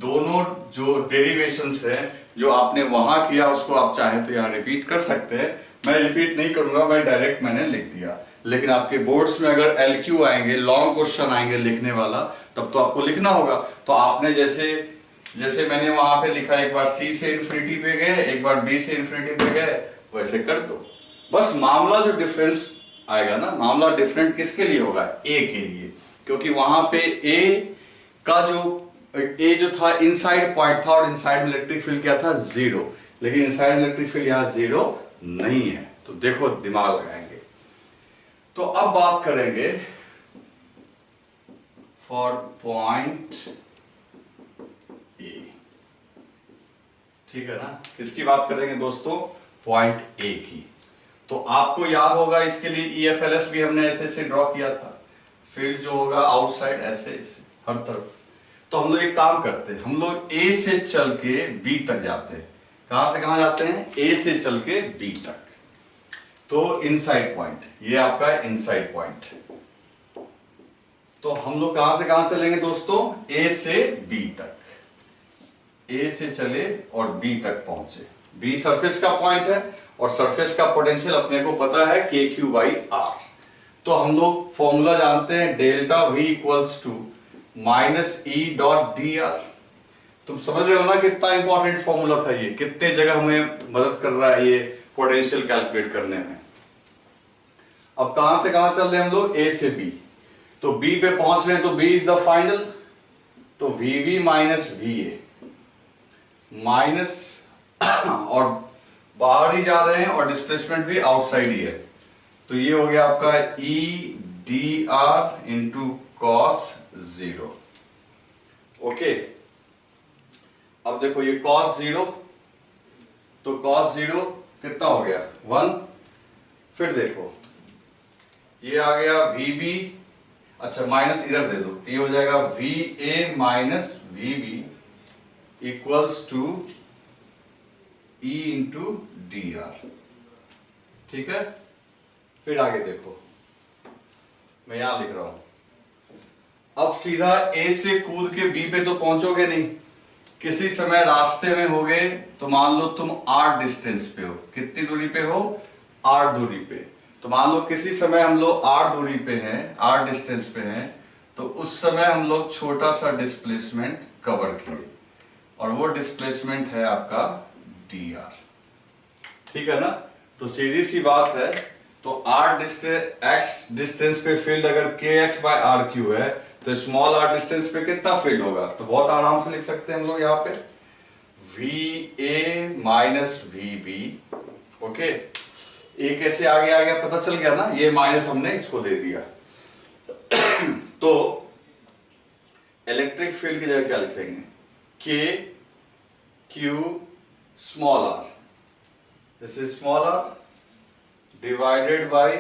दोनों जो डेरिवेशंस है जो आपने वहां किया, उसको आप चाहे तो यहां रिपीट कर सकते हैं। मैं रिपीट नहीं करूंगा, मैं डायरेक्ट मैंने लिख दिया। लेकिन आपके बोर्ड्स में अगर LQ आएंगे, लॉन्ग क्वेश्चन आएंगे लिखने वाला, तब तो आपको लिखना होगा। तो आपने जैसे मैंने वहां पे लिखा, एक बार C से इंफिनिटी पे गए, एक बार B से इंफिनिटी पे गए, वैसे कर दो। बस मामला जो डिफरेंस आएगा ना, मामला डिफरेंट किसके लिए होगा? A के लिए, क्योंकि वहां पे A जो था इनसाइड पॉइंट था, और इनसाइड में इलेक्ट्रिक फील्ड क्या था? जीरो। लेकिन इनसाइड में इलेक्ट्रिक फील्ड यहां जीरो नहीं है। तो देखो, दिमाग लगाएंगे। तो अब बात करेंगे फॉर पॉइंट ए, ठीक है ना? किसकी बात करेंगे दोस्तों? पॉइंट ए की। तो आपको याद होगा, इसके लिए EFLS भी हमने ऐसे ऐसे ड्रॉ किया था। फील्ड जो होगा आउटसाइड ऐसे ऐसे हर तरफ। तो हम लोग एक काम करते हैं, हम लोग A से चल के B तक जाते हैं। कहां से कहां जाते हैं? A से चल के B तक। तो इनसाइड पॉइंट, ये आपका इनसाइड पॉइंट। तो हम लोग कहां से कहां चलेंगे दोस्तों? A से B तक। A से चले और B तक पहुंचे। B सरफेस का पॉइंट है, और सरफेस का पोटेंशियल अपने को पता है k क्यू बाई आर। तो हम लोग फॉर्मूला जानते हैं, delta V equals to minus E dot D R. तुम समझ रहे हो ना कितना इंपॉर्टेंट फॉर्मूला था ये, कितने जगह हमें मदद कर रहा है ये पोटेंशियल कैलकुलेट करने में। अब कहां से कहां चल रहे हैं हम लोग? A से B। तो B पे पहुंच रहे हैं, तो B इज द फाइनल। तो VB माइनस VA माइनस और बाहर ही जा रहे हैं और डिस्प्लेसमेंट भी आउटसाइड ही है। तो ये हो गया आपका ई D are into cos 0। Okay, अब देखो ये कॉस 0, तो कॉस 0 कितना हो गया 1। फिर देखो ये आ गया वी बी, अच्छा माइनस इधर दे दो, तो ये हो जाएगा V A minus V B equals to E into D R. ठीक है, फिर आगे देखो, मैं यहां लिख रहा हूं। अब सीधा ए से कूद के बी पे तो पहुंचोगे नहीं, किसी समय रास्ते में होगे, तो मान लो तुम r डिस्टेंस पे हो, कितनी दूरी पे हो, r दूरी पे। तो मान लो किसी समय हम लोग r दूरी पे हैं, r डिस्टेंस पे हैं, तो उस समय हम लोग छोटा सा डिस्प्लेसमेंट कवर किए, और वो डिस्प्लेसमेंट है आपका dr। ठीक है ना, तो सीधी सी बात है, तो x डिस्टेंस पे फील्ड अगर kx बाय आर क्यू है, तो स्मॉल r डिस्टेंस पे कितना फील्ड होगा, तो बहुत आराम से लिख सकते हैं हम लोग यहाँ पे V A minus V B. Okay, A कैसे आगे आ गया पता चल गया ना, ये माइनस हमने इसको दे दिया। तो इलेक्ट्रिक फील्ड की जगह क्या लिखेंगे, K Q small R, this is small R divided by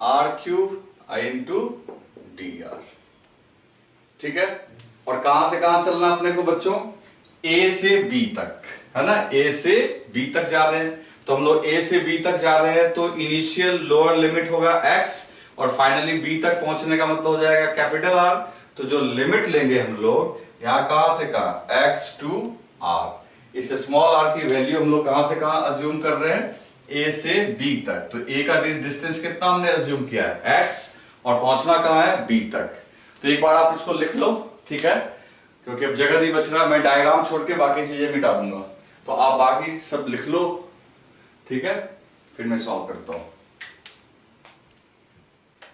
R cube I into D R. ठीक है, और कहां से कहां चलना अपने को बच्चों, ए से बी तक, है ना, ए से बी तक जा रहे हैं, तो हम लोग ए से बी तक जा रहे हैं, तो इनिशियल लोअर लिमिट होगा x, और फाइनली बी तक पहुंचने का मतलब हो जाएगा कैपिटल R। तो जो लिमिट लेंगे हम लोग यहां कहां से कहां, x टू r, इस स्मॉल r की वैल्यू हम लोग कहां से कहां अज्यूम कर रहे हैं, a से b तक। तो a का डिस्टेंस कितना हमने अज्यूम किया है x, और पहुंचना कहां है b तक। तो एक बार आप इसको लिख लो, ठीक है, क्योंकि अब जगह नहीं बच रहा, मैं डायग्राम छोड़ के बाकी चीजें मिटा दूंगा, तो आप बाकी सब लिख लो, ठीक है, फिर मैं सॉल्व करता हूं।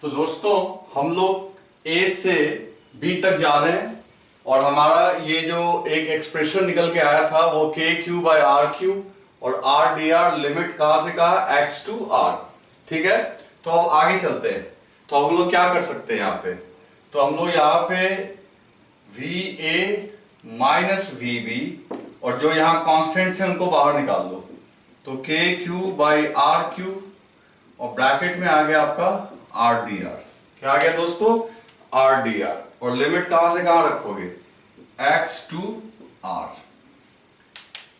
तो दोस्तों हम लोग ए से बी तक जा रहे हैं, और हमारा ये जो एक एक्सप्रेशन निकल के आया था वो के क्यू बाय आर क्यू, और आर डी आर लिमिट कहां से कहा, एक्स टू आर। ठीक है, तो अब आगे चलते हैं, तो हम लोग क्या कर सकते हैं यहाँ पे, तो हम लोग यहाँ पे V A minus V B, और जो यहाँ कॉन्स्टेंट्स हैं उनको बाहर निकाल लो, तो के क्यू बाई आर क्यू, और ब्रैकेट में आ गया आपका आर डी आर। क्या आ गया दोस्तों, आर डी आर, और लिमिट कहां से कहां रखोगे, एक्स टू आर।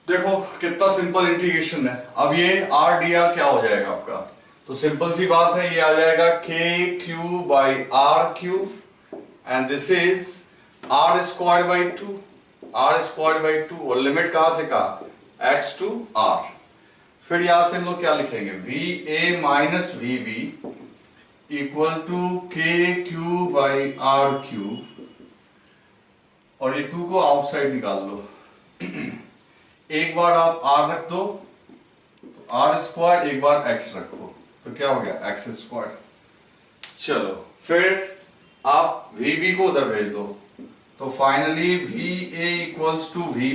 देखो कितना सिंपल इंटीग्रेशन है। अब ये आर डी आर क्या हो जाएगा आपका, तो सिंपल सी बात है, ये आ जाएगा K Q by R cube, and this is R square by two, R square by two, और लिमिट कहां से कहा, एक्स टू आर। फिर यहां से हम लोग क्या लिखेंगे, V A minus V B equal to K Q by R cube, और ये टू को आउटसाइड निकाल लो। एक बार आप आर रख दो, तो आर स्क्वायर, एक बार एक्स रखो, तो क्या हो गया, एक्स स्क्वायर। चलो फिर आप वी बी को उधर भेज दो, तो finally V A equals to V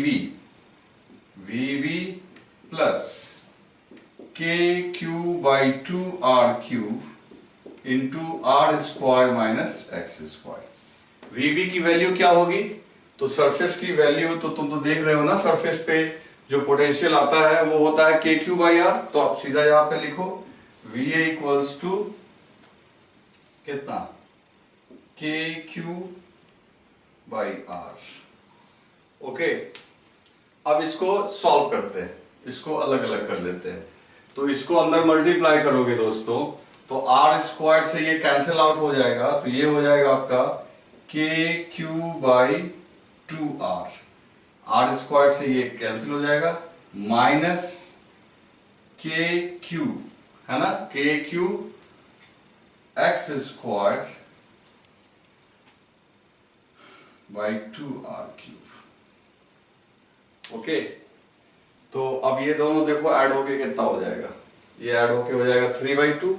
B plus K Q by two R cube into R square minus X square. V V की वैल्यू क्या होगी, तो सरफेस की वैल्यू तो तुम तो देख रहे हो ना, सरफेस पे जो पोटेंशियल आता है वो होता है के क्यू बाई आर। तो आप सीधा यहां पे लिखो वी ए इक्वल्स टू कितना, के क्यू बाई आर। ओके, अब इसको सॉल्व करते हैं, इसको अलग अलग कर लेते हैं। तो इसको अंदर मल्टीप्लाई करोगे दोस्तों, तो आर स्क्वायर से ये कैंसिल आउट हो जाएगा, तो ये हो जाएगा आपका K Q by two R, R square से ये कैंसिल हो जाएगा, माइनस के क्यू, है ना, K Q X square by two R cube. Okay, तो अब ये दोनों देखो ऐड होके कितना हो जाएगा, ये ऐड होके हो जाएगा 3/2।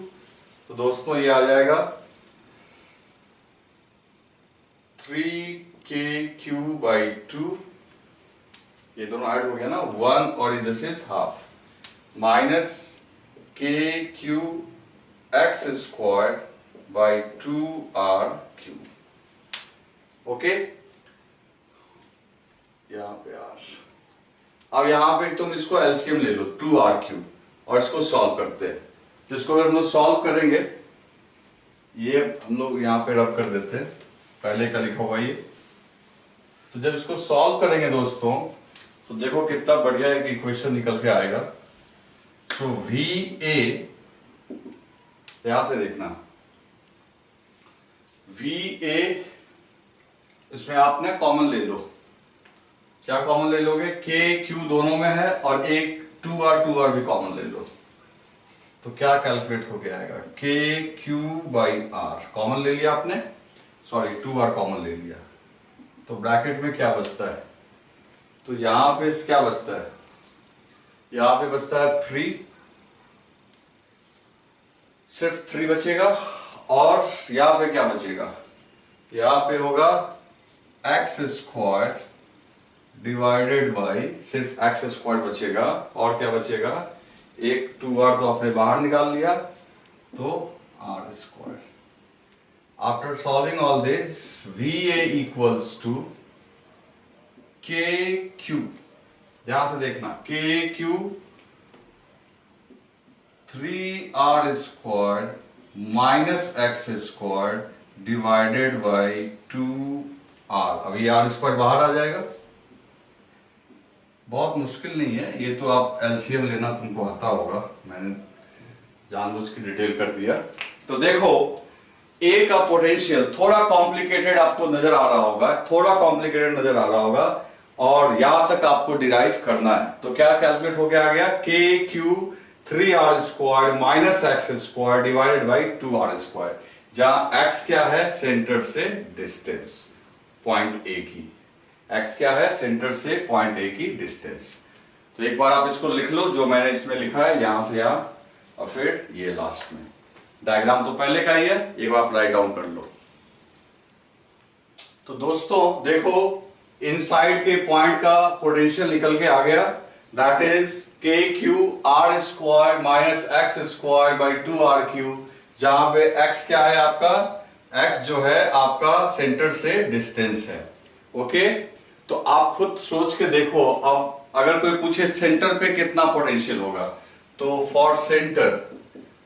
तो दोस्तों ये आ जाएगा 3k³ बाई 2, ये दोनों ऐड हो गया ना 1, और दिस इज हाफ, माइनस के Q X square by 2r3। Okay, यहां पे आर। अब यहां पे तुम इसको एलसीएम ले लो 2r3 और इसको सॉल्व करते हैं। तो इसको अगर हम लोग सॉल्व करेंगे, ये हम लोग यहां पे रब कर देते हैं, पहले का लिखा हुआ ये। तो जब इसको सॉल्व करेंगे दोस्तों, तो देखो कितना बढ़िया एक इक्वेशन निकल के आएगा। तो वी ए, ध्यान से देखना, वी ए इसमें आपने कॉमन ले लो। क्या कॉमन ले लोगे? के क्यू दोनों में है और एक 2r भी कॉमन ले लो। तो क्या कैलकुलेट हो गया आएगा? के क्यू बाई आर कॉमन ले लिया आपने, सॉरी 2r कॉमन ले लिया। तो ब्रैकेट में क्या बचता है? तो यहां पे क्या बचता है? यहां पे बचता है 3, सिर्फ 3 बचेगा। और यहां पे क्या बचेगा? यहां पे होगा एक्स स्क्वायर डिवाइडेड बाई, सिर्फ एक्स स्क्वायर बचेगा। और क्या बचेगा? एक 2r तो आपने बाहर निकाल लिया, तो R square. After solving all this, V A equals to K Q, ध्यान से देखना, K Q 3r square minus X square divided by 2r। अब ये r स्क्वायर बाहर आ जाएगा। बहुत मुश्किल नहीं है ये, तो आप एलसीएम लेना तुमको आता होगा, मैंने जानबूझ के डिटेल कर दिया। तो देखो, ए का पोटेंशियल थोड़ा कॉम्प्लिकेटेड आपको नजर आ रहा होगा, थोड़ा कॉम्प्लिकेटेड नजर आ रहा होगा, और यहां तक आपको डिराइव करना है। तो क्या कैलकुलेट हो गया? आ गया के Q 3r square minus X square divided by 2r square, जहां x क्या है? सेंटर से डिस्टेंस, पॉइंट ए की। x क्या है? सेंटर से पॉइंट ए की डिस्टेंस। तो एक बार आप इसको लिख लो जो मैंने इसमें लिखा है, यहां से यहां, और फिर ये लास्ट में। डायग्राम तो पहले का ही है, एक बार आप राइट डाउन कर लो। तो दोस्तों देखो, इनसाइड के पॉइंट का पोटेंशियल निकल के आ गया, दैट इज के Q R square minus X square by 2r3, जहां पे x क्या है आपका? x जो है आपका सेंटर से डिस्टेंस है। ओके, तो आप खुद सोच के देखो। अब अगर कोई पूछे सेंटर पे कितना पोटेंशियल होगा, तो फॉर सेंटर,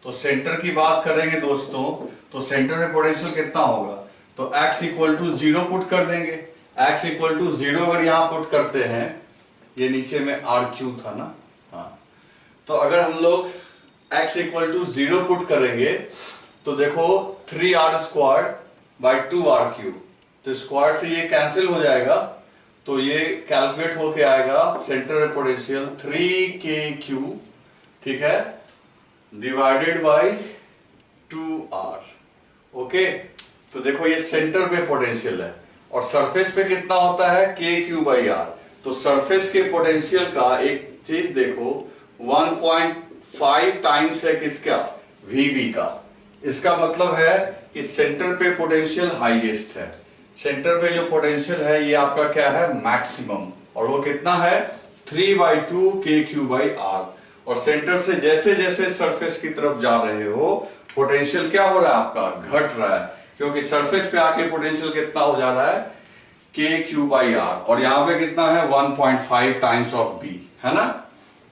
तो सेंटर की बात करेंगे दोस्तों, तो सेंटर में पोटेंशियल कितना होगा? तो x इक्वल टू 0 पुट कर देंगे। x इक्वल टू 0 अगर यहां पुट करते हैं, ये नीचे में r3 था ना, हाँ, तो अगर हम लोग x इक्वल टू 0 पुट करेंगे, तो देखो 3r स्क्वायर बाई 2r3, तो स्क्वायर से ये कैंसिल हो जाएगा, तो ये कैलकुलेट होके आएगा सेंटर पोटेंशियल 3kq, ठीक है, डिवाइडेड बाई 2r। ओके, तो देखो ये सेंटर पे पोटेंशियल है, और सरफेस पे कितना होता है? kq by r। तो सरफेस के पोटेंशियल का एक चीज देखो, 1.5 टाइम्स है किसका? vb का। इसका मतलब है कि सेंटर पे पोटेंशियल हाईएस्ट है। सेंटर पे जो पोटेंशियल है ये आपका क्या है? मैक्सिमम। और वो कितना है? 3/2 kq बाई r। और सेंटर से जैसे जैसे सरफेस की तरफ जा रहे हो, पोटेंशियल क्या हो रहा है आपका? घट रहा है, क्योंकि सरफेस पे आके पोटेंशियल कितना हो जा रहा है? kq by r। और यहां पे कितना है? 1.5 टाइम्स ऑफ b, है ना।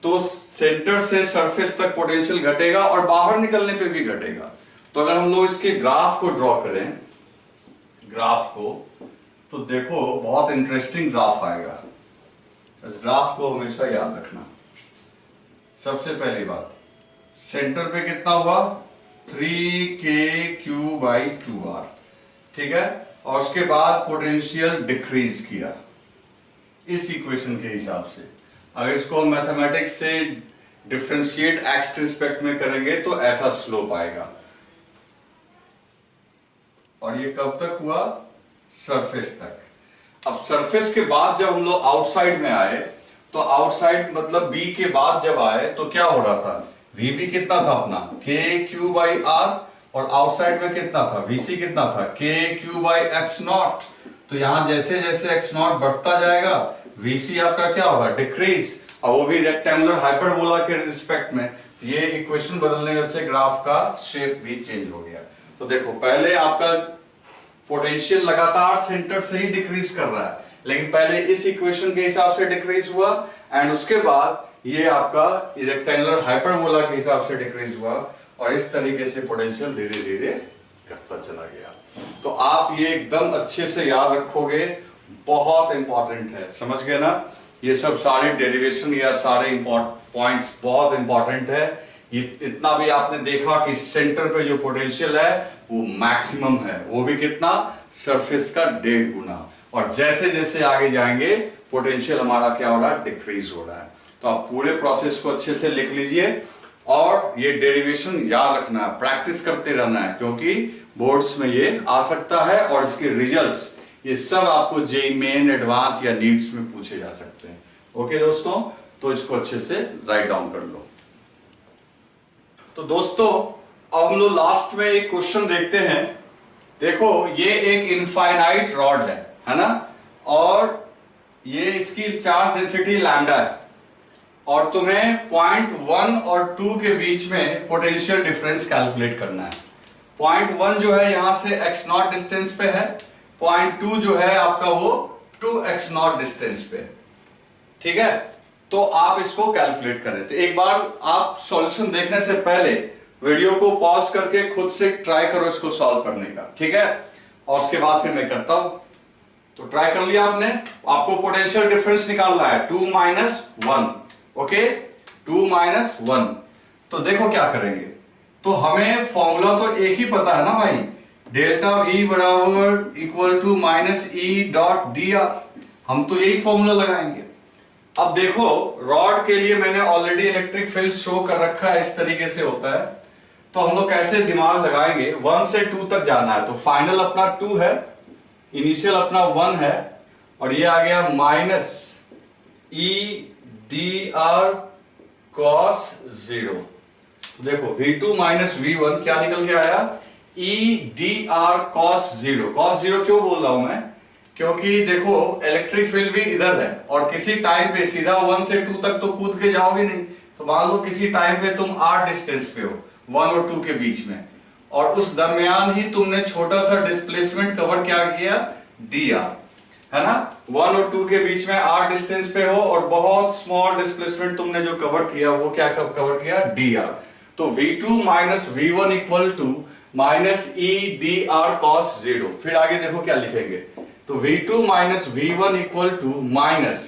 तो सेंटर से सरफेस तक पोटेंशियल घटेगा और बाहर निकलने पे भी घटेगा। तो अगर हम लोग इसके ग्राफ को ड्रॉ करें, ग्राफ को, तो देखो बहुत इंटरेस्टिंग ग्राफ आएगा। इस ग्राफ को हमेशा याद रखना। सबसे पहली बात, सेंटर पे कितना हुआ? 3kq बाई 2r, ठीक है, और उसके बाद पोटेंशियल डिक्रीज किया इस इक्वेशन के हिसाब से। अगर इसको मैथमेटिक्स से डिफरेंशिएट एक्स के रिस्पेक्ट में करेंगे तो ऐसा स्लोप आएगा। और ये कब तक हुआ? सरफेस तक। अब सरफेस के बाद जब हम लोग आउटसाइड में आए, तो आउटसाइड मतलब बी के बाद जब आए तो क्या हो रहा था? वीबी कितना था अपना? के क्यू बाई आर। और आउटसाइड में कितना था? वीसी कितना था? के क्यू बाई एक्स नॉट। तो यहां जैसे जैसे एक्स नॉट बढ़ता जाएगा, वीसी आपका क्या होगा? डिक्रीज। और वो भी रेक्टेंगुलर हाइपरबोला के रिस्पेक्ट में, तो ये इक्वेशन बदलने से ग्राफ का शेप भी चेंज हो गया। तो देखो पहले आपका पोटेंशियल लगातार सेंटर से ही डिक्रीज कर रहा है, लेकिन पहले इस इक्वेशन के हिसाब से डिक्रीज हुआ एंड उसके बाद ये आपका रेक्टेंगुलर हाइपरबोला के हिसाब से डिक्रीज हुआ और इस तरीके से पोटेंशियल धीरे धीरे घटता चला गया। तो आप ये एकदम अच्छे से याद रखोगे, बहुत इंपॉर्टेंट है, समझ गए ना? ये सब सारे डेरिवेशन या सारे पॉइंट्स बहुत इंपॉर्टेंट है। ये इतना भी आपने देखा कि सेंटर पे जो पोटेंशियल है वो मैक्सिमम है, वो भी कितना, सरफेस का 1.5 गुना। और जैसे जैसे आगे जाएंगे पोटेंशियल हमारा क्या हो रहा है, डिक्रीज हो रहा है। तो आप पूरे प्रोसेस को अच्छे से लिख लीजिए और ये डेरिवेशन याद रखना है, प्रैक्टिस करते रहना है, क्योंकि बोर्ड्स में ये आ सकता है और इसके रिजल्ट्स ये सब आपको जेईई मेन, एडवांस या नीट्स में पूछे जा सकते हैं। ओके दोस्तों, तो इसको अच्छे से राइट डाउन कर लो। तो दोस्तों अब हम लोग लास्ट में एक क्वेश्चन देखते हैं। देखो ये एक इनफाइनाइट रॉड है ना, और ये इसकी चार्ज डेंसिटी लैम्डा है और तुम्हें पॉइंट 1 और 2 के बीच में पोटेंशियल डिफरेंस कैलकुलेट करना है। पॉइंट 1 जो है यहां से x0 डिस्टेंस पे है, पॉइंट 2 जो है आपका वो 2x0 डिस्टेंस पे, ठीक है? तो आप इसको कैलकुलेट करें। तो एक बार आप सॉल्यूशन देखने से पहले वीडियो को पॉज करके खुद से ट्राई करो इसको सॉल्व करने का, ठीक है? और उसके बाद फिर मैं करता हूं। तो ट्राई कर लिया आपने, आपको पोटेंशियल डिफरेंस निकालना है 2 - 1, ओके? 2 - 1। तो देखो क्या करेंगे, तो हमें फॉर्मूला तो एक ही पता है ना भाई, डेल्टा V बराबर equal to minus E dot D R, हम तो यही फॉर्मूला लगाएंगे। अब देखो रॉड के लिए मैंने ऑलरेडी इलेक्ट्रिक फील्ड शो कर रखा है, इस तरीके से होता है। तो हम लोग कैसे दिमाग लगाएंगे, 1 से 2 तक जाना है, तो फाइनल अपना 2 है, इनिशियल अपना 1 है, और ये आ गया minus E D R cos 0। देखो V2 - V1 क्या निकल के आया, ई डी आर कॉस 0। कॉस 0 क्यों बोल रहा हूं मैं, क्योंकि देखो इलेक्ट्रिक फील्ड भी इधर है और किसी टाइम पे सीधा 1 से 2 तक तो कूद के जाओगे नहीं। तो मान लो किसी टाइम पे तुम r डिस्टेंस पे हो 1 और 2 के बीच में, और उस दरमियान ही तुमने छोटा सा डिस्प्लेसमेंट कवर क्या किया, dr, है ना? 1 और 2 के बीच में r डिस्टेंस पे हो और बहुत स्मॉल डिस्प्लेसमेंट तुमने जो कवर किया वो क्या कवर किया, dr। तो V2 - V1 equal to minus E D R cos 0। फिर आगे देखो क्या लिखेंगे, तो V2 - V1 equal to minus,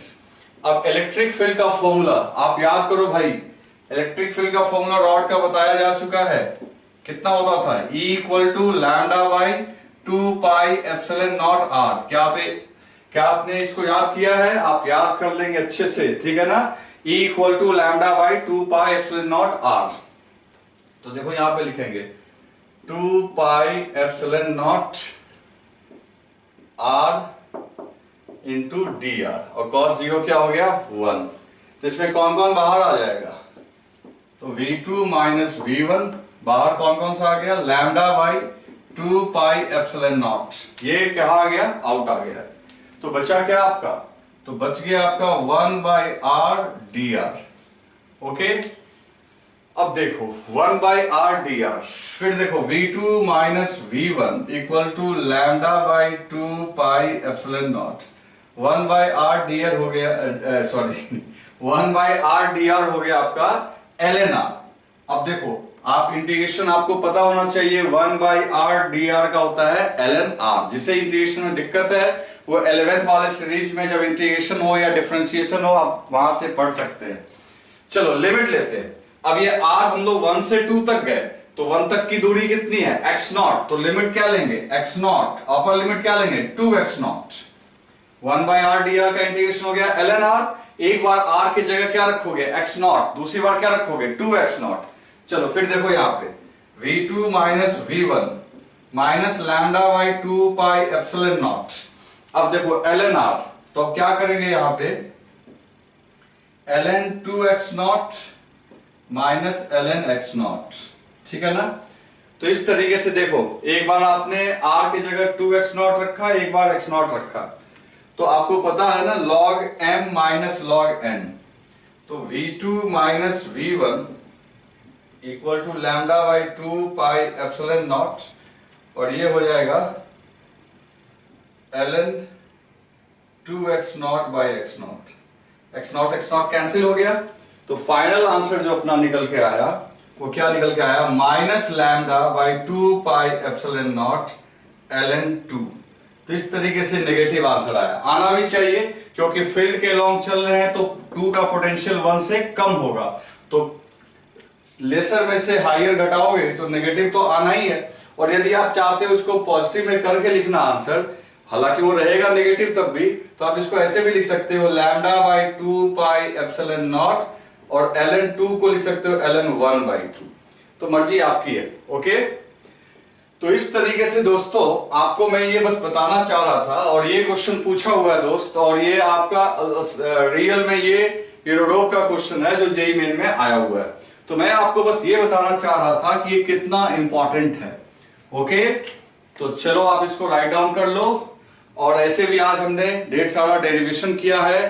अब इलेक्ट्रिक फील्ड का फॉर्मूला आप याद करो भाई, इलेक्ट्रिक फील्ड का फॉर्मूला रॉड का बताया जा चुका है, कितना होता था, E equal to lambda by 2 pi epsilon naught r। क्या आपने इसको याद किया है? आप याद कर लेंगे अच्छे से, ठीक है ना? E equal to lambda by 2 pi epsilon naught r। तो देखो यहां पे लिखेंगे 2 pi epsilon naught r into D R, और cos 0 क्या हो गया, 1। तो इसमें कौन कौन बाहर आ जाएगा, तो V2 - V1 बाहर कौन कौन सा आ गया, lambda by 2 pi epsilon naught, ये क्या आ गया, आउट आ गया। तो बचा क्या आपका, तो बच गया आपका 1/r dr, ओके? अब देखो 1/r dr, फिर देखो V2 - V1 equal to lambda by 2 pi epsilon naught, 1/r dr हो गया, सॉरी 1/r dr हो गया आपका ln r। अब देखो आप इंटीग्रेशन आपको पता होना चाहिए, 1/r dr का होता है ln r। जिसे इंटीग्रेशन में दिक्कत है वो 11th वाले सीरीज में जब इंटीग्रेशन हो या डिफरेंशिएशन हो आप वहां से पढ़ सकते हैं। चलो लिमिट लेते हैं। अब ये r हम लोग 1 से 2 तक गए, तो 1 तक की दूरी कितनी है, x0, तो लिमिट क्या लेंगे, x0, अपर लिमिट क्या लेंगे, 2x0। 1/r dr का इंटीग्रेशन हो गया ln r। एक बार r की जगह क्या रखोगे, x0, दूसरी बार क्या रखोगे, 2x0। चलो फिर देखो यहां पे V2 - V1 minus lambda by 2 pi epsilon not. अब देखो ln r, तो अब क्या करेंगे यहां पे, ln 2x0 minus ln x0, ठीक है ना? तो इस तरीके से देखो, एक बार आपने r की जगह 2x0 रखा, एक बार x0 रखा, तो आपको पता है ना log m minus log n। तो V2 minus V1 equal to lambda by 2 pi epsilon naught, और ये हो जाएगा ln 2x naught by x naught. x naught cancel हो गया, तो फाइनल आंसर जो अपना निकल के आया वो क्या निकल के आया, minus lambda by 2 pi epsilon not ln 2। तो इस तरीके से नेगेटिव आंसर आया, आना भी चाहिए क्योंकि फील्ड के लॉन्ग चल रहे हैं तो 2 का पोटेंशियल 1 से कम होगा, तो लेसर में से हायर घटाओगे तो नेगेटिव तो आना ही है। और यदि आप चाहते हो उसको पॉजिटिव में करके लिखना आंसर, हालांकि वो रहेगा नेगेटिव तब भी, तो आप इसको ऐसे भी लिख सकते हो lambda by 2 pi epsilon naught, और ln 2 को लिख सकते हो ln 1 बाई 2, तो मर्जी आपकी है। ओके, तो इस तरीके से दोस्तों आपको मैं ये बस बताना चाह रहा था, और ये क्वेश्चन पूछा हुआ है दोस्त, और ये आपका रियल में ये यूरोप का क्वेश्चन है जो जेईई मेन में आया हुआ है। तो मैं आपको बस ये बताना चाह रहा था कि ये कितना इंपॉर्टेंट है। ओके, तो चलो आप इसको राइट डाउन कर लो, और ऐसे भी आज हमने ढेर सारा डेरिवेशन किया है,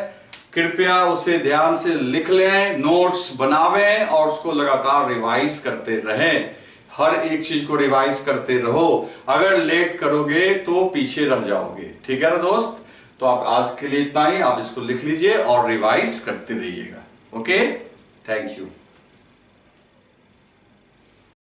कृपया उसे ध्यान से लिख लें, नोट्स बनावें और उसको लगातार रिवाइज करते रहें, हर एक चीज को रिवाइज करते रहो। अगर लेट करोगे तो पीछे रह जाओगे, ठीक है ना दोस्त। तो आप आज के लिए इतना ही, आप इसको लिख लीजिए और रिवाइज करते रहिएगा। Okay, thank you.